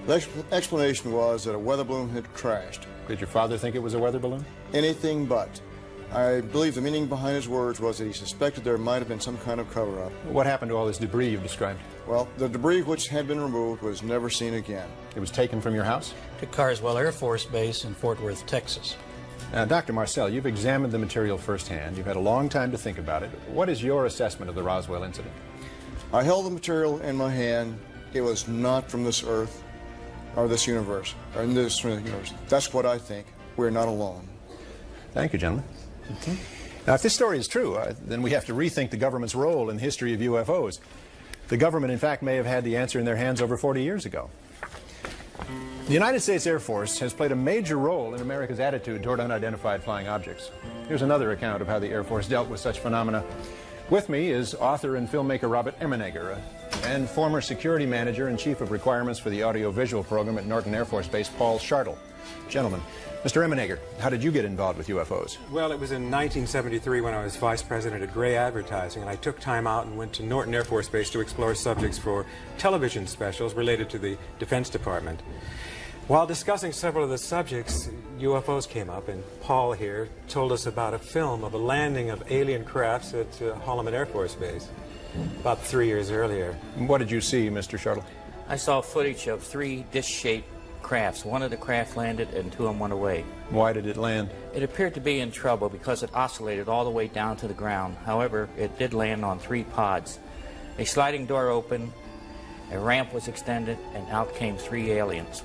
The explanation was that a weather balloon had crashed. Did your father think it was a weather balloon? Anything but. I believe the meaning behind his words was that he suspected there might have been some kind of cover-up. What happened to all this debris you've described? Well, the debris which had been removed was never seen again. It was taken from your house? To Carswell Air Force Base in Fort Worth, Texas. Now, Dr. Marcel, you've examined the material firsthand. You've had a long time to think about it. What is your assessment of the Roswell incident? I held the material in my hand. It was not from this Earth or this universe, or in this universe. That's what I think. We're not alone. Thank you, gentlemen. Now, if this story is true, then we have to rethink the government's role in the history of UFOs. The government, in fact, may have had the answer in their hands over 40 years ago. The United States Air Force has played a major role in America's attitude toward unidentified flying objects. Here's another account of how the Air Force dealt with such phenomena. With me is author and filmmaker Robert Emenegger and former security manager and chief of requirements for the audiovisual program at Norton Air Force Base, Paul Schartle. Gentlemen, Mr. Emenegger, how did you get involved with UFOs? Well, it was in 1973 when I was vice president at Gray Advertising, and I took time out and went to Norton Air Force Base to explore subjects for television specials related to the Defense Department. While discussing several of the subjects, UFOs came up, and Paul here told us about a film of a landing of alien crafts at Holloman Air Force Base about 3 years earlier. What did you see, Mr. Schartle? I saw footage of 3 dish-shaped crafts. One of the craft landed and 2 of them went away. Why did it land? It appeared to be in trouble because it oscillated all the way down to the ground. However, it did land on 3 pods. A sliding door opened, a ramp was extended, and out came 3 aliens.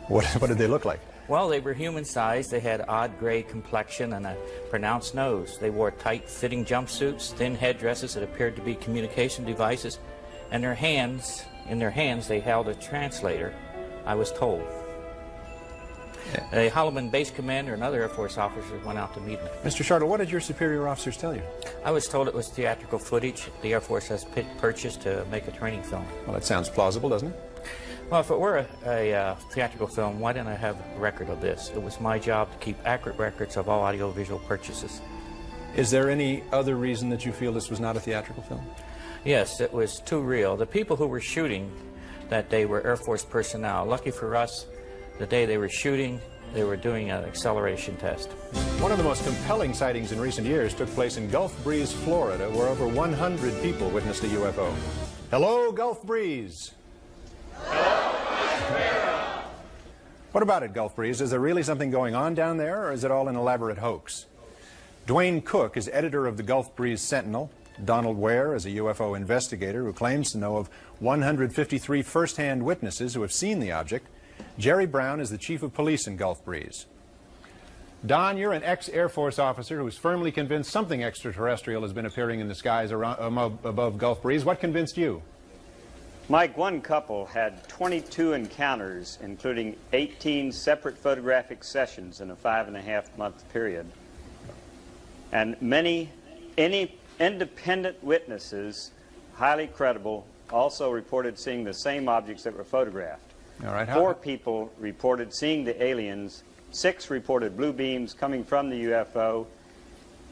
What did they look like? Well, they were human-sized. They had odd gray complexion and a pronounced nose. They wore tight-fitting jumpsuits, thin headdresses that appeared to be communication devices, and in their hands they held a translator, I was told. A Holloman base commander and other Air Force officers went out to meet them. Mr. Schartle, what did your superior officers tell you? I was told it was theatrical footage the Air Force has purchased to make a training film. Well, that sounds plausible, doesn't it? Well, if it were a theatrical film, why didn't I have a record of this? It was my job to keep accurate records of all audiovisual purchases. Is there any other reason that you feel this was not a theatrical film? Yes, it was too real. The people who were shooting that day were Air Force personnel. Lucky for us, the day they were shooting, they were doing an acceleration test. One of the most compelling sightings in recent years took place in Gulf Breeze, Florida, where over 100 people witnessed a UFO. Hello, Gulf Breeze. What about it, Gulf Breeze? Is there really something going on down there, or is it all an elaborate hoax? Dwayne Cook is editor of the Gulf Breeze Sentinel. Donald Ware is a UFO investigator who claims to know of 153 first-hand witnesses who have seen the object. Jerry Brown is the chief of police in Gulf Breeze. Don, you're an ex-Air Force officer who's firmly convinced something extraterrestrial has been appearing in the skies above Gulf Breeze. What convinced you? Mike, one couple had 22 encounters, including 18 separate photographic sessions in a 5.5-month period. And many independent witnesses, highly credible, also reported seeing the same objects that were photographed. All right. 4 people reported seeing the aliens, 6 reported blue beams coming from the UFO,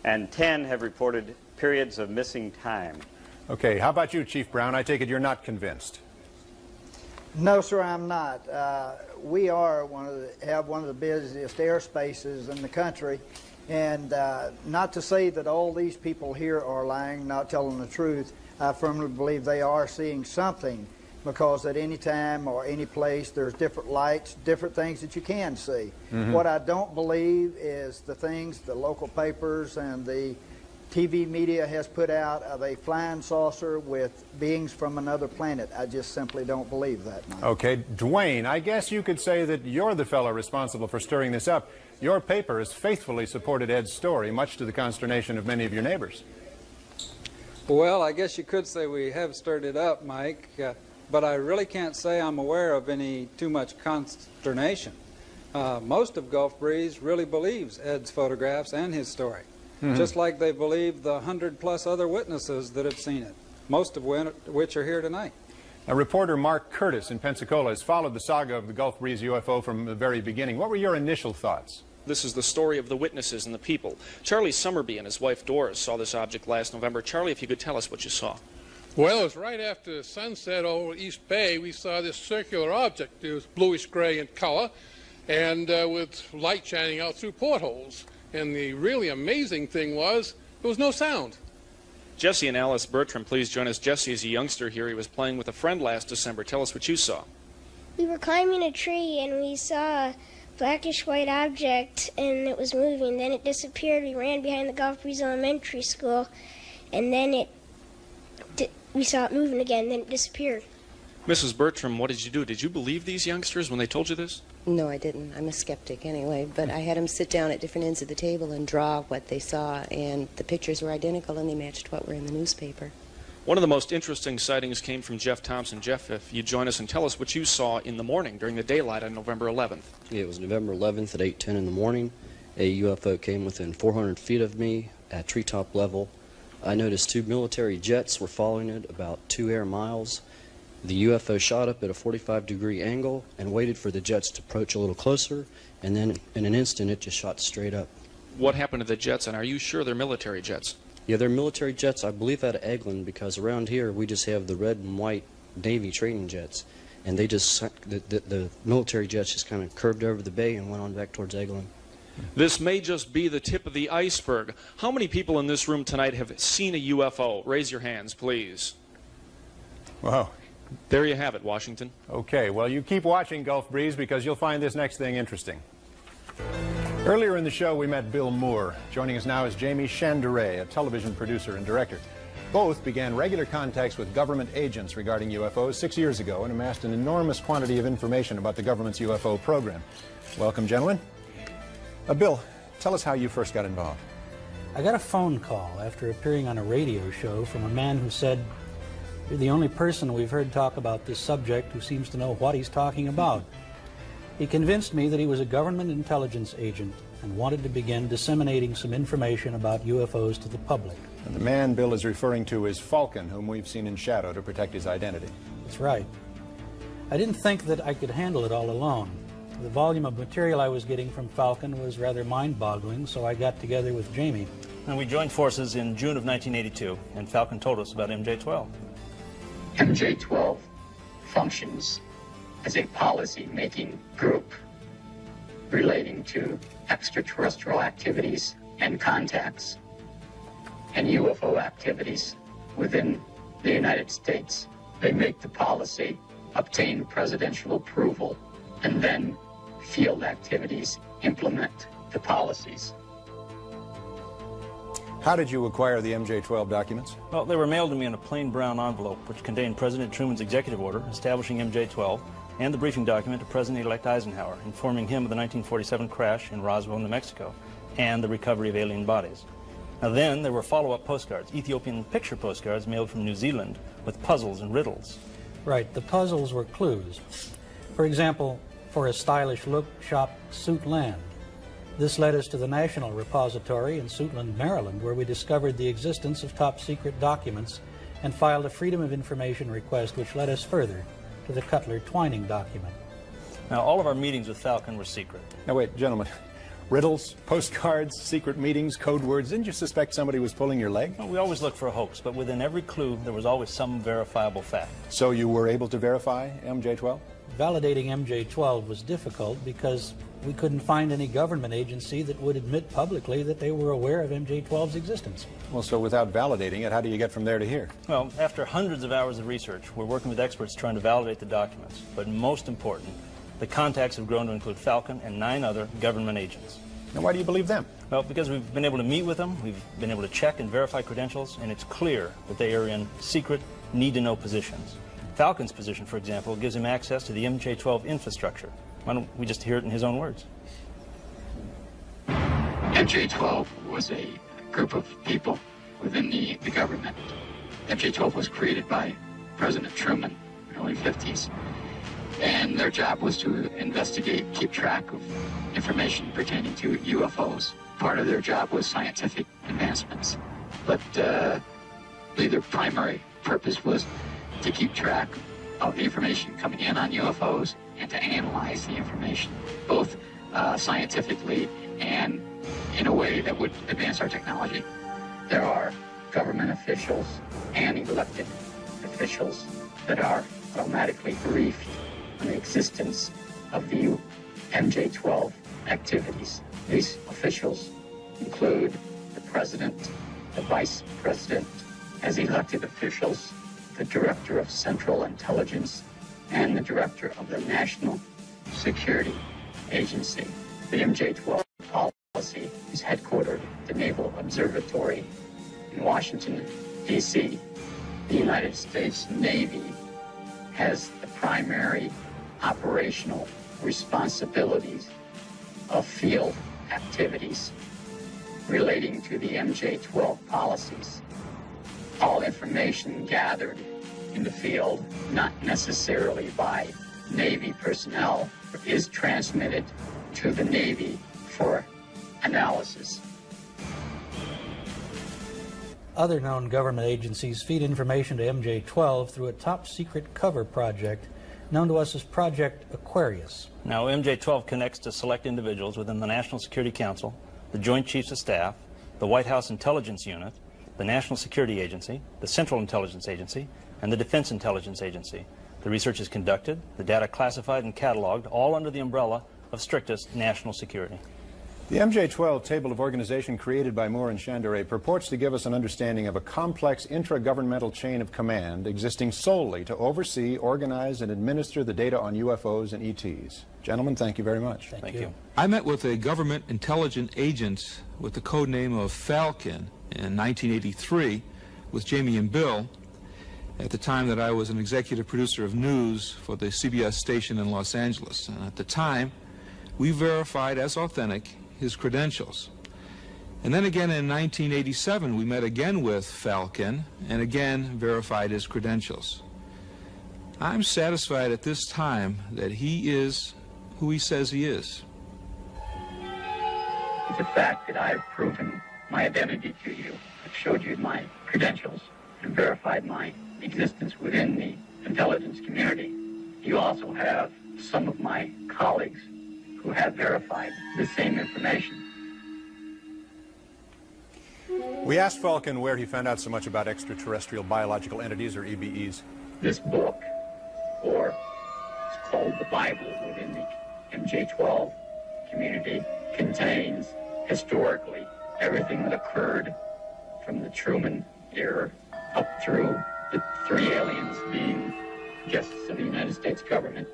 and 10 have reported periods of missing time. Okay, how about you, Chief Brown? I take it you're not convinced. No, sir, I'm not. We are have one of the busiest airspaces in the country, And not to say that all these people here are lying, not telling the truth. I firmly believe they are seeing something, because at any time or any place there's different lights, different things that you can see. What I don't believe is the things the local papers and the TV media has put out of a flying saucer with beings from another planet. I just simply don't believe that, Mike. Okay, Dwayne, I guess you could say that you're the fellow responsible for stirring this up. Your paper has faithfully supported Ed's story, much to the consternation of many of your neighbors. Well, I guess you could say we have stirred it up, Mike, but I really can't say I'm aware of any too much consternation. Most of Gulf Breeze really believes Ed's photographs and his story. Just like they believe the 100+ other witnesses that have seen it, most of which are here tonight. Reporter Mark Curtis in Pensacola has followed the saga of the Gulf Breeze UFO from the very beginning. What were your initial thoughts? This is the story of the witnesses and the people. Charlie Summerby and his wife Doris saw this object last November. Charlie, if you could tell us what you saw. Well, it was right after sunset over East Bay. We saw this circular object. It was bluish gray in color and with light shining out through portholes. And the really amazing thing was, there was no sound. Jesse and Alice Bertram, please join us. Jesse is a youngster here. He was playing with a friend last December. Tell us what you saw. We were climbing a tree and we saw a blackish white object and it was moving. Then it disappeared. We ran behind the Gulf Breeze Elementary School and then we saw it moving again. Then it disappeared. Mrs. Bertram, what did you do? Did you believe these youngsters when they told you this? No, I didn't. I'm a skeptic anyway, but I had them sit down at different ends of the table and draw what they saw, and the pictures were identical and they matched what were in the newspaper. One of the most interesting sightings came from Jeff Thompson. Jeff, if you join us and tell us what you saw in the morning during the daylight on November 11th. Yeah, it was November 11th at 8:10 in the morning. A UFO came within 400 feet of me at treetop level. I noticed 2 military jets were following it about 2 air miles. The UFO shot up at a 45-degree angle and waited for the jets to approach a little closer, and then in an instant it just shot straight up. What happened to the jets, and are you sure they're military jets? Yeah, they're military jets, I believe out of Eglin, because around here we just have the red and white Navy training jets, and they just, the military jets just kind of curved over the bay and went on back towards Eglin. This may just be the tip of the iceberg. How many people in this room tonight have seen a UFO? Raise your hands, please. Wow. There you have it, Washington. Okay, well, you keep watching Gulf Breeze because you'll find this next thing interesting. Earlier in the show, we met Bill Moore. Joining us now is Jamie Chandere, a television producer and director. Both began regular contacts with government agents regarding UFOs 6 years ago and amassed an enormous quantity of information about the government's UFO program. Welcome, gentlemen. Bill, tell us how you first got involved. I got a phone call after appearing on a radio show from a man who said, "You're the only person we've heard talk about this subject who seems to know what he's talking about." He convinced me that he was a government intelligence agent and wanted to begin disseminating some information about UFOs to the public. And the man Bill is referring to is Falcon, whom we've seen in shadow to protect his identity. That's right. I didn't think that I could handle it all alone. The volume of material I was getting from Falcon was rather mind-boggling, so I got together with Jamie. And we joined forces in June of 1982, and Falcon told us about MJ-12. MJ-12 functions as a policy-making group relating to extraterrestrial activities and contacts and UFO activities within the United States. They make the policy, obtain presidential approval, and then field activities implement the policies. How did you acquire the MJ-12 documents? Well, they were mailed to me in a plain brown envelope, which contained President Truman's executive order establishing MJ-12 and the briefing document to President-elect Eisenhower, informing him of the 1947 crash in Roswell, New Mexico, and the recovery of alien bodies. Now then, there were follow-up postcards, Ethiopian picture postcards mailed from New Zealand with puzzles and riddles. Right, the puzzles were clues. For example, for a stylish look, shop Suitland. This led us to the National Repository in Suitland, Maryland, where we discovered the existence of top-secret documents and filed a Freedom of Information request, which led us further to the Cutler-Twining document. Now, all of our meetings with Falcon were secret. Now, wait, gentlemen. Riddles, postcards, secret meetings, code words. Didn't you suspect somebody was pulling your leg? Well, we always look for a hoax, but within every clue, there was always some verifiable fact. So you were able to verify MJ-12? Validating MJ-12 was difficult because we couldn't find any government agency that would admit publicly that they were aware of MJ-12's existence. Well, so without validating it, how do you get from there to here? Well, after hundreds of hours of research, we're working with experts trying to validate the documents. But most important, the contacts have grown to include Falcon and 9 other government agents. Now, why do you believe them? Well, because we've been able to meet with them, we've been able to check and verify credentials, and it's clear that they are in secret, need-to-know positions. Falcon's position, for example, gives him access to the MJ-12 infrastructure. Why don't we just hear it in his own words? MJ-12 was a group of people within the government. MJ-12 was created by President Truman in the early 50s. And their job was to investigate, keep track of information pertaining to UFOs. Part of their job was scientific advancements. But their primary purpose was to keep track of the information coming in on UFOs and to analyze the information, both scientifically and in a way that would advance our technology. There are government officials and elected officials that are automatically briefed on the existence of the MJ-12 activities. These officials include the President, the Vice President, as elected officials, the Director of Central Intelligence, and the Director of the National Security Agency. The MJ-12 policy is headquartered at the Naval Observatory in Washington, D.C. The United States Navy has the primary operational responsibilities of field activities relating to the MJ-12 policies. All information gathered in the field, not necessarily by Navy personnel, is transmitted to the Navy for analysis. Other known government agencies feed information to MJ-12 through a top-secret cover project known to us as Project Aquarius. Now, MJ-12 connects to select individuals within the National Security Council, the Joint Chiefs of Staff, the White House Intelligence Unit, the National Security Agency, the Central Intelligence Agency, and the Defense Intelligence Agency. The research is conducted, the data classified and cataloged, all under the umbrella of strictest national security. The MJ-12 table of organization created by Moore and Chanderet purports to give us an understanding of a complex intragovernmental chain of command existing solely to oversee, organize, and administer the data on UFOs and ETs. Gentlemen, thank you very much. Thank you. I met with a government intelligence agent with the code name of Falcon in 1983 with Jamie and Bill at the time that I was an executive producer of news for the CBS station in Los Angeles. And at the time, we verified as authentic his credentials. And then again in 1987, we met again with Falcon and again verified his credentials. I'm satisfied at this time that he is who he says he is. The fact that I've proven my identity to you, I've showed you my credentials and verified my existence within the intelligence community. You also have some of my colleagues who have verified the same information. We asked Falcon where he found out so much about extraterrestrial biological entities, or EBEs. This book, or it's called the Bible within the MJ-12 community, contains historically everything that occurred from the Truman era up through the 3 aliens being guests of the United States government,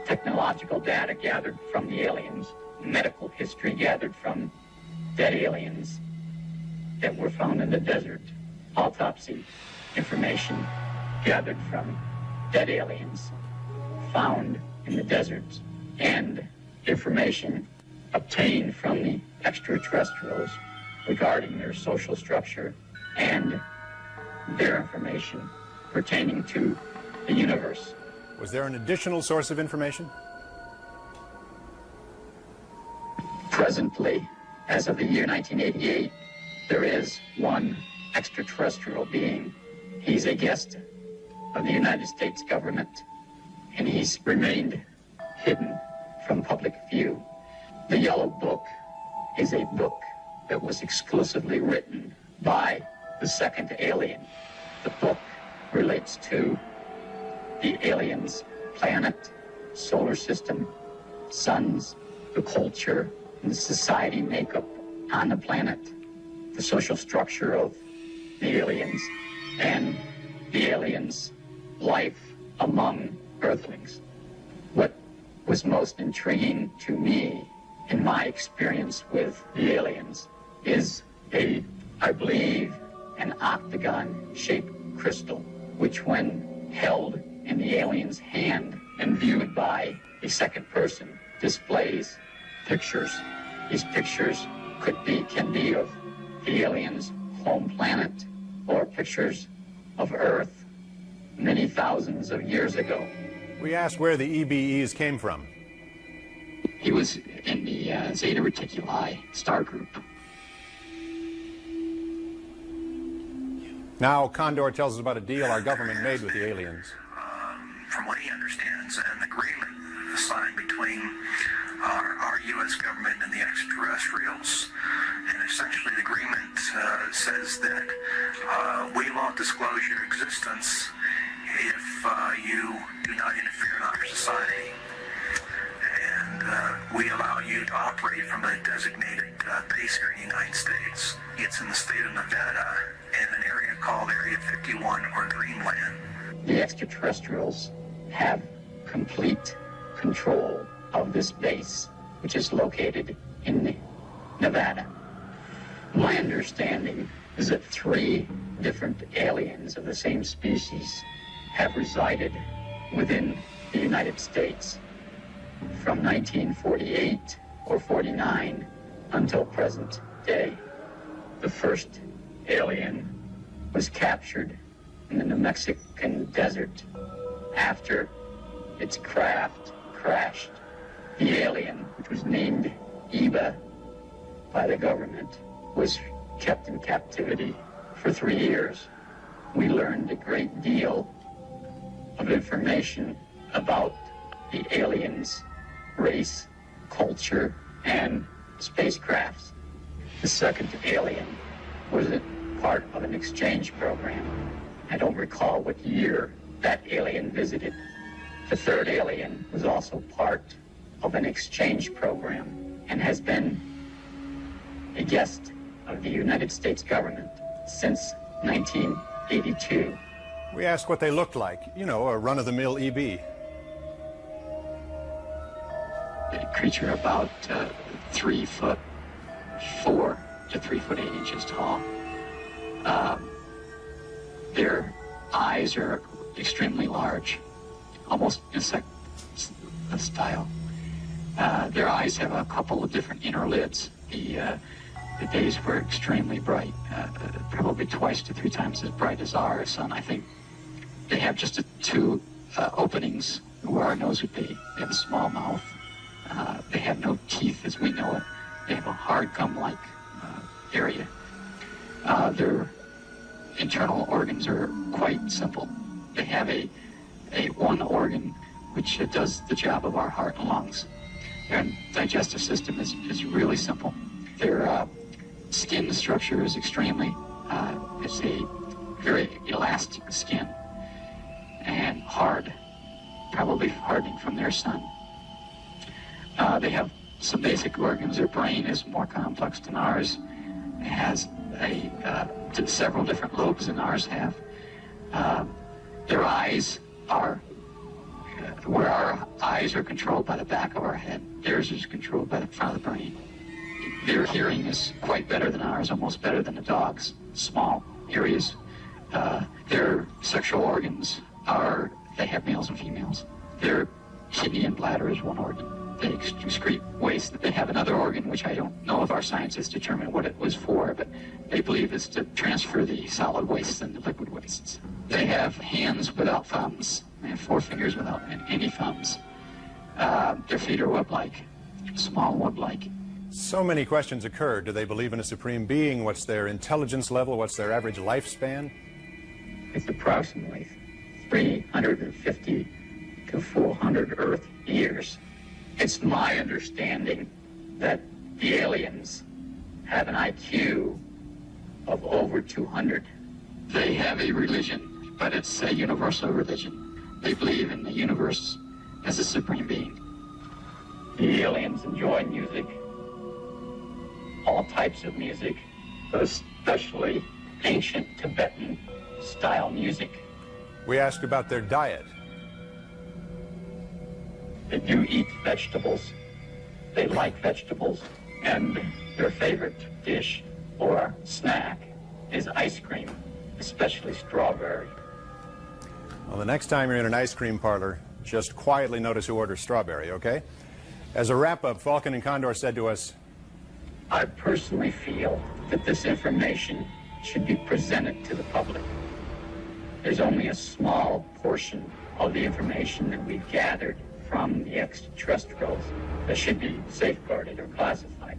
technological data gathered from the aliens, medical history gathered from dead aliens that were found in the desert, autopsy information gathered from dead aliens found in the deserts, and information obtained from the extraterrestrials regarding their social structure and their information pertaining to the universe. Was there an additional source of information? Presently, as of the year 1988, there is one extraterrestrial being. He's a guest of the United States government, and he's remained hidden from public view. The Yellow Book is a book that was exclusively written by the second alien. The book relates to the aliens' planet, solar system, suns, the culture and the society makeup on the planet, the social structure of the aliens, and the aliens' life among Earthlings. What was most intriguing to me in my experience with the aliens is I believe, an octagon-shaped crystal, which when held in the alien's hand and viewed by a second person, displays pictures. These pictures can be of the alien's home planet or pictures of Earth many thousands of years ago. We asked where the EBEs came from. He was in the Zeta Reticuli star group. Now Condor tells us about a deal our government made with the aliens. From what he understands, an agreement signed between our U.S. government and the extraterrestrials. And essentially the agreement says that we won't disclose your existence if you do not interfere in our society. And we allow you to operate from a designated base here in the United States. It's in the state of Nevada in an area called Area 51 or Dreamland. The extraterrestrials have complete control of this base, which is located in Nevada. My understanding is that 3 different aliens of the same species have resided within the United States from 1948 or 49 until present day. The first alien was captured in the New Mexican desert after its craft crashed. The alien, which was named Eva by the government, was kept in captivity for 3 years. We learned a great deal of information about the aliens' race, culture, and spacecrafts. The second alien was a part of an exchange program. I don't recall what year that alien visited. The third alien was also part of an exchange program and has been a guest of the United States government since 1982. We asked what they looked like, you know, a run-of-the-mill EB. A creature about 3'4" to 3'8" tall. Their eyes are extremely large, almost insect style. Their eyes have a couple of different inner lids. The days were extremely bright, probably 2 to 3 times as bright as our sun, I think. They have just 2 openings where our nose would be. They have a small mouth. They have no teeth as we know it. They have a hard gum-like area. Their internal organs are quite simple. They have a one organ which does the job of our heart and lungs. Their digestive system is really simple. Their skin structure is extremely, it's a very elastic skin and hard, probably hardening from their sun. They have some basic organs. Their brain is more complex than ours. It has several different lobes than ours have. Their eyes are, where our eyes are controlled by the back of our head, theirs is controlled by the front of the brain. Their hearing is quite better than ours, almost better than a dog's, small areas. Their sexual organs they have males and females. Their kidney and bladder is one organ. They excrete waste. They have another organ, which I don't know if our scientists determined what it was for, but they believe it's to transfer the solid wastes and the liquid wastes. They have hands without thumbs. They have 4 fingers without any thumbs. Their feet are web-like, small web-like. So many questions occur. Do they believe in a supreme being? What's their intelligence level? What's their average lifespan? It's approximately 350 to 400 Earth years. It's my understanding that the aliens have an IQ of over 200. They have a religion, but it's a universal religion. They believe in the universe as a supreme being. The aliens enjoy music, all types of music, but especially ancient Tibetan style music. We asked about their diet. They do eat vegetables. They like vegetables, and their favorite dish or snack is ice cream, especially strawberry. Well, the next time you're in an ice cream parlor, just quietly notice who orders strawberry, okay? As a wrap-up, Falcon and Condor said to us, I personally feel that this information should be presented to the public. There's only a small portion of the information that we've gathered from the extraterrestrials that should be safeguarded or classified.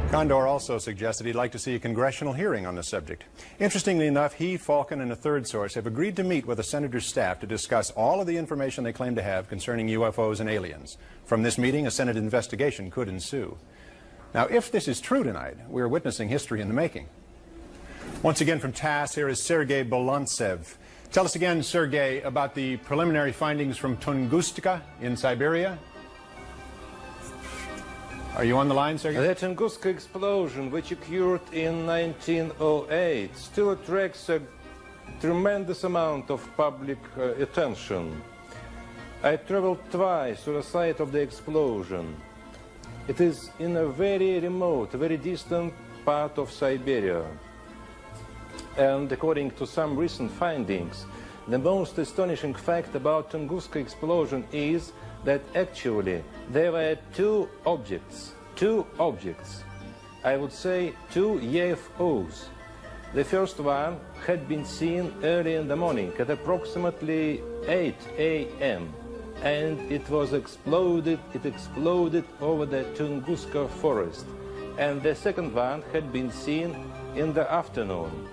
Condor also suggested he'd like to see a congressional hearing on the subject. Interestingly enough, he, Falcon, and a third source have agreed to meet with the senator's staff to discuss all of the information they claim to have concerning UFOs and aliens. From this meeting, a Senate investigation could ensue. Now, if this is true tonight, we're witnessing history in the making. Once again from TASS, here is Sergei Bolantsev. Tell us again, Sergei, about the preliminary findings from Tunguska in Siberia. Are you on the line, Sergei? The Tunguska explosion, which occurred in 1908, still attracts a tremendous amount of public attention. I traveled twice to the site of the explosion. It is in a very remote, very distant part of Siberia. And according to some recent findings, the most astonishing fact about Tunguska explosion is that actually there were two objects, I would say two UFOs. The first one had been seen early in the morning at approximately 8 a.m. and it exploded over the Tunguska forest. And the second one had been seen in the afternoon.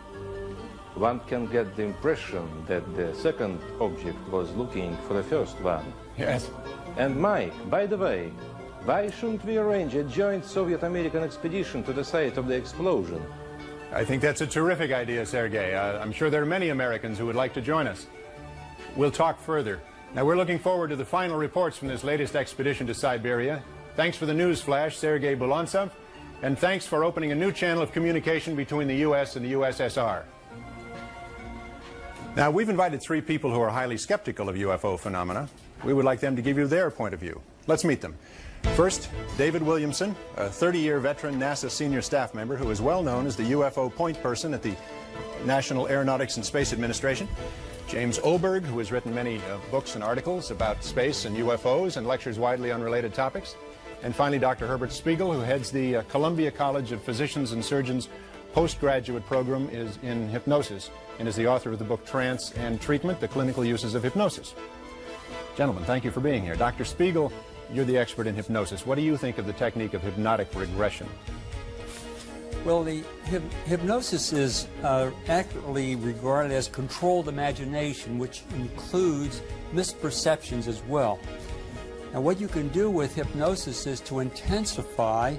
One can get the impression that the second object was looking for the first one. Yes. And Mike, by the way, why shouldn't we arrange a joint Soviet-American expedition to the site of the explosion? I think that's a terrific idea, Sergei. I'm sure there are many Americans who would like to join us. We'll talk further. Now, we're looking forward to the final reports from this latest expedition to Siberia. Thanks for the news flash, Sergei Bolantsev, and thanks for opening a new channel of communication between the U.S. and the USSR. Now, we've invited three people who are highly skeptical of UFO phenomena. We would like them to give you their point of view. Let's meet them. First, David Williamson, a 30-year veteran NASA senior staff member who is well known as the UFO point person at the National Aeronautics and Space Administration. James Oberg, who has written many books and articles about space and UFOs and lectures widely on related topics. And finally, Dr. Herbert Spiegel, who heads the Columbia College of Physicians and Surgeons postgraduate program in hypnosis and is the author of the book Trance and Treatment, The Clinical Uses of Hypnosis. Gentlemen, thank you for being here. Dr. Spiegel, you're the expert in hypnosis. What do you think of the technique of hypnotic regression? Well, the hypnosis is accurately regarded as controlled imagination, which includes misperceptions as well. Now, what you can do with hypnosis is to intensify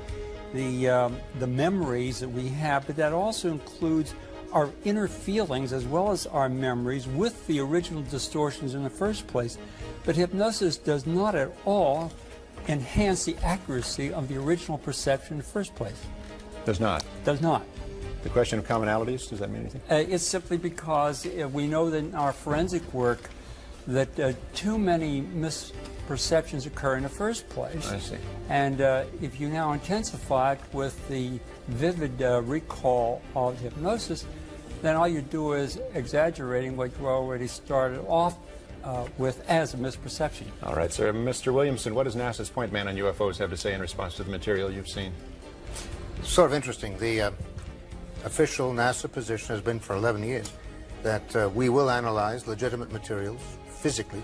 the memories that we have, but that also includes our inner feelings as well as our memories with the original distortions in the first place. But hypnosis does not at all enhance the accuracy of the original perception in the first place. Does not? Does not. The question of commonalities, does that mean anything? It's simply because we know that in our forensic work that too many misperceptions occur in the first place. I see. And if you now intensify it with the vivid recall of hypnosis, then all you do is exaggerating what you already started off with as a misperception. All right, sir. Mr. Williamson, what does NASA's point man on UFOs have to say in response to the material you've seen? It's sort of interesting. The official NASA position has been for 11 years that we will analyze legitimate materials physically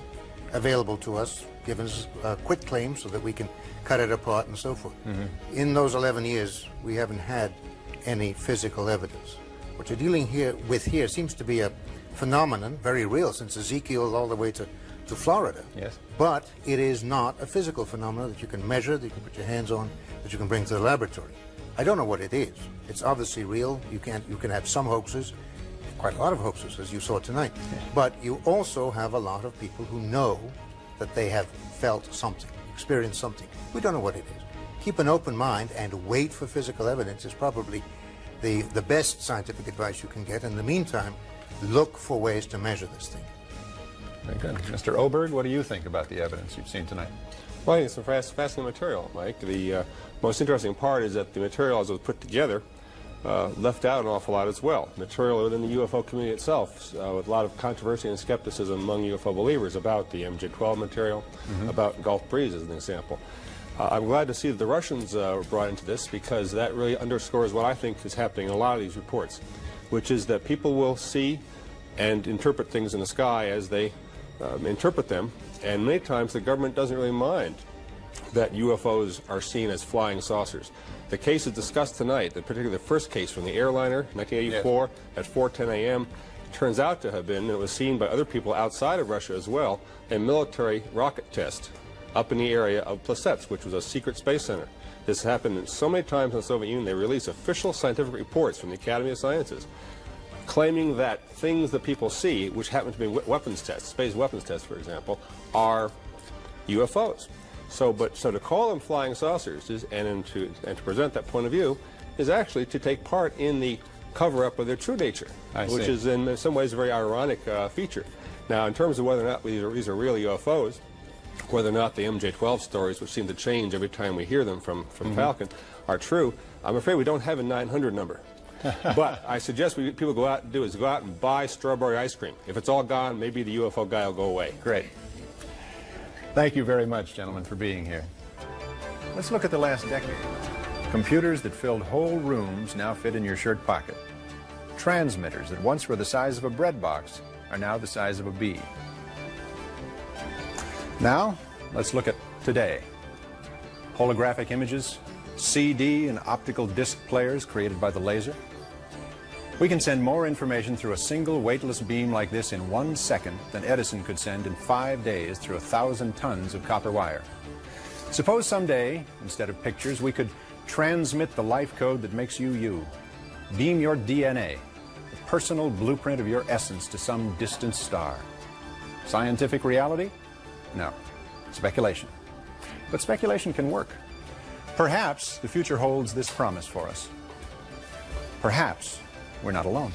available to us, given us a quick claim so that we can cut it apart and so forth. Mm-hmm. In those 11 years, we haven't had any physical evidence. What you're dealing with here seems to be a phenomenon, very real, since Ezekiel all the way to Florida. Yes. But it is not a physical phenomenon that you can measure, that you can put your hands on, that you can bring to the laboratory. I don't know what it is. It's obviously real. You can have some hoaxes, quite a lot of hoaxes, as you saw tonight. Yeah. But you also have a lot of people who know that they have felt something. experienced something. We don't know what it is. Keep an open mind and wait for physical evidence is probably the best scientific advice you can get. In the meantime, look for ways to measure this thing. Very good. Mr. Oberg, what do you think about the evidence you've seen tonight? Well, I think it's some fascinating material, Mike. The most interesting part is that the material as it was put together left out an awful lot as well. Material within the UFO community itself, with a lot of controversy and skepticism among UFO believers about the MJ-12 material, about Gulf Breeze as an example. I'm glad to see that the Russians were brought into this, because that really underscores what I think is happening in a lot of these reports, which is that people will see and interpret things in the sky as they interpret them, and many times the government doesn't really mind that UFOs are seen as flying saucers. The cases discussed tonight, particularly the first case from the airliner, 1984, at 4:10 a.m., turns out to have been, and it was seen by other people outside of Russia as well, a military rocket test up in the area of Plesetsk, which was a secret space center. This happened so many times in the Soviet Union, they released official scientific reports from the Academy of Sciences claiming that things that people see, which happen to be weapons tests, space weapons tests, for example, are UFOs. So to call them flying saucers and to present that point of view is actually to take part in the cover-up of their true nature, which is in some ways a very ironic feature. Now, in terms of whether or not these are real UFOs, whether or not the MJ-12 stories, which seem to change every time we hear them from Falcon, are true, I'm afraid we don't have a 900 number. But I suggest people go out and buy strawberry ice cream. If it's all gone, maybe the UFO guy will go away. Great. Thank you very much, gentlemen, for being here. Let's look at the last decade. Computers that filled whole rooms now fit in your shirt pocket. Transmitters that once were the size of a bread box are now the size of a bee. Now, let's look at today. Holographic images, CD and optical disc players created by the laser. We can send more information through a single weightless beam like this in 1 second than Edison could send in 5 days through 1,000 tons of copper wire. Suppose someday, instead of pictures, we could transmit the life code that makes you you. Beam your DNA, the personal blueprint of your essence, to some distant star. Scientific reality? No. Speculation. But speculation can work. Perhaps the future holds this promise for us. Perhaps we're not alone.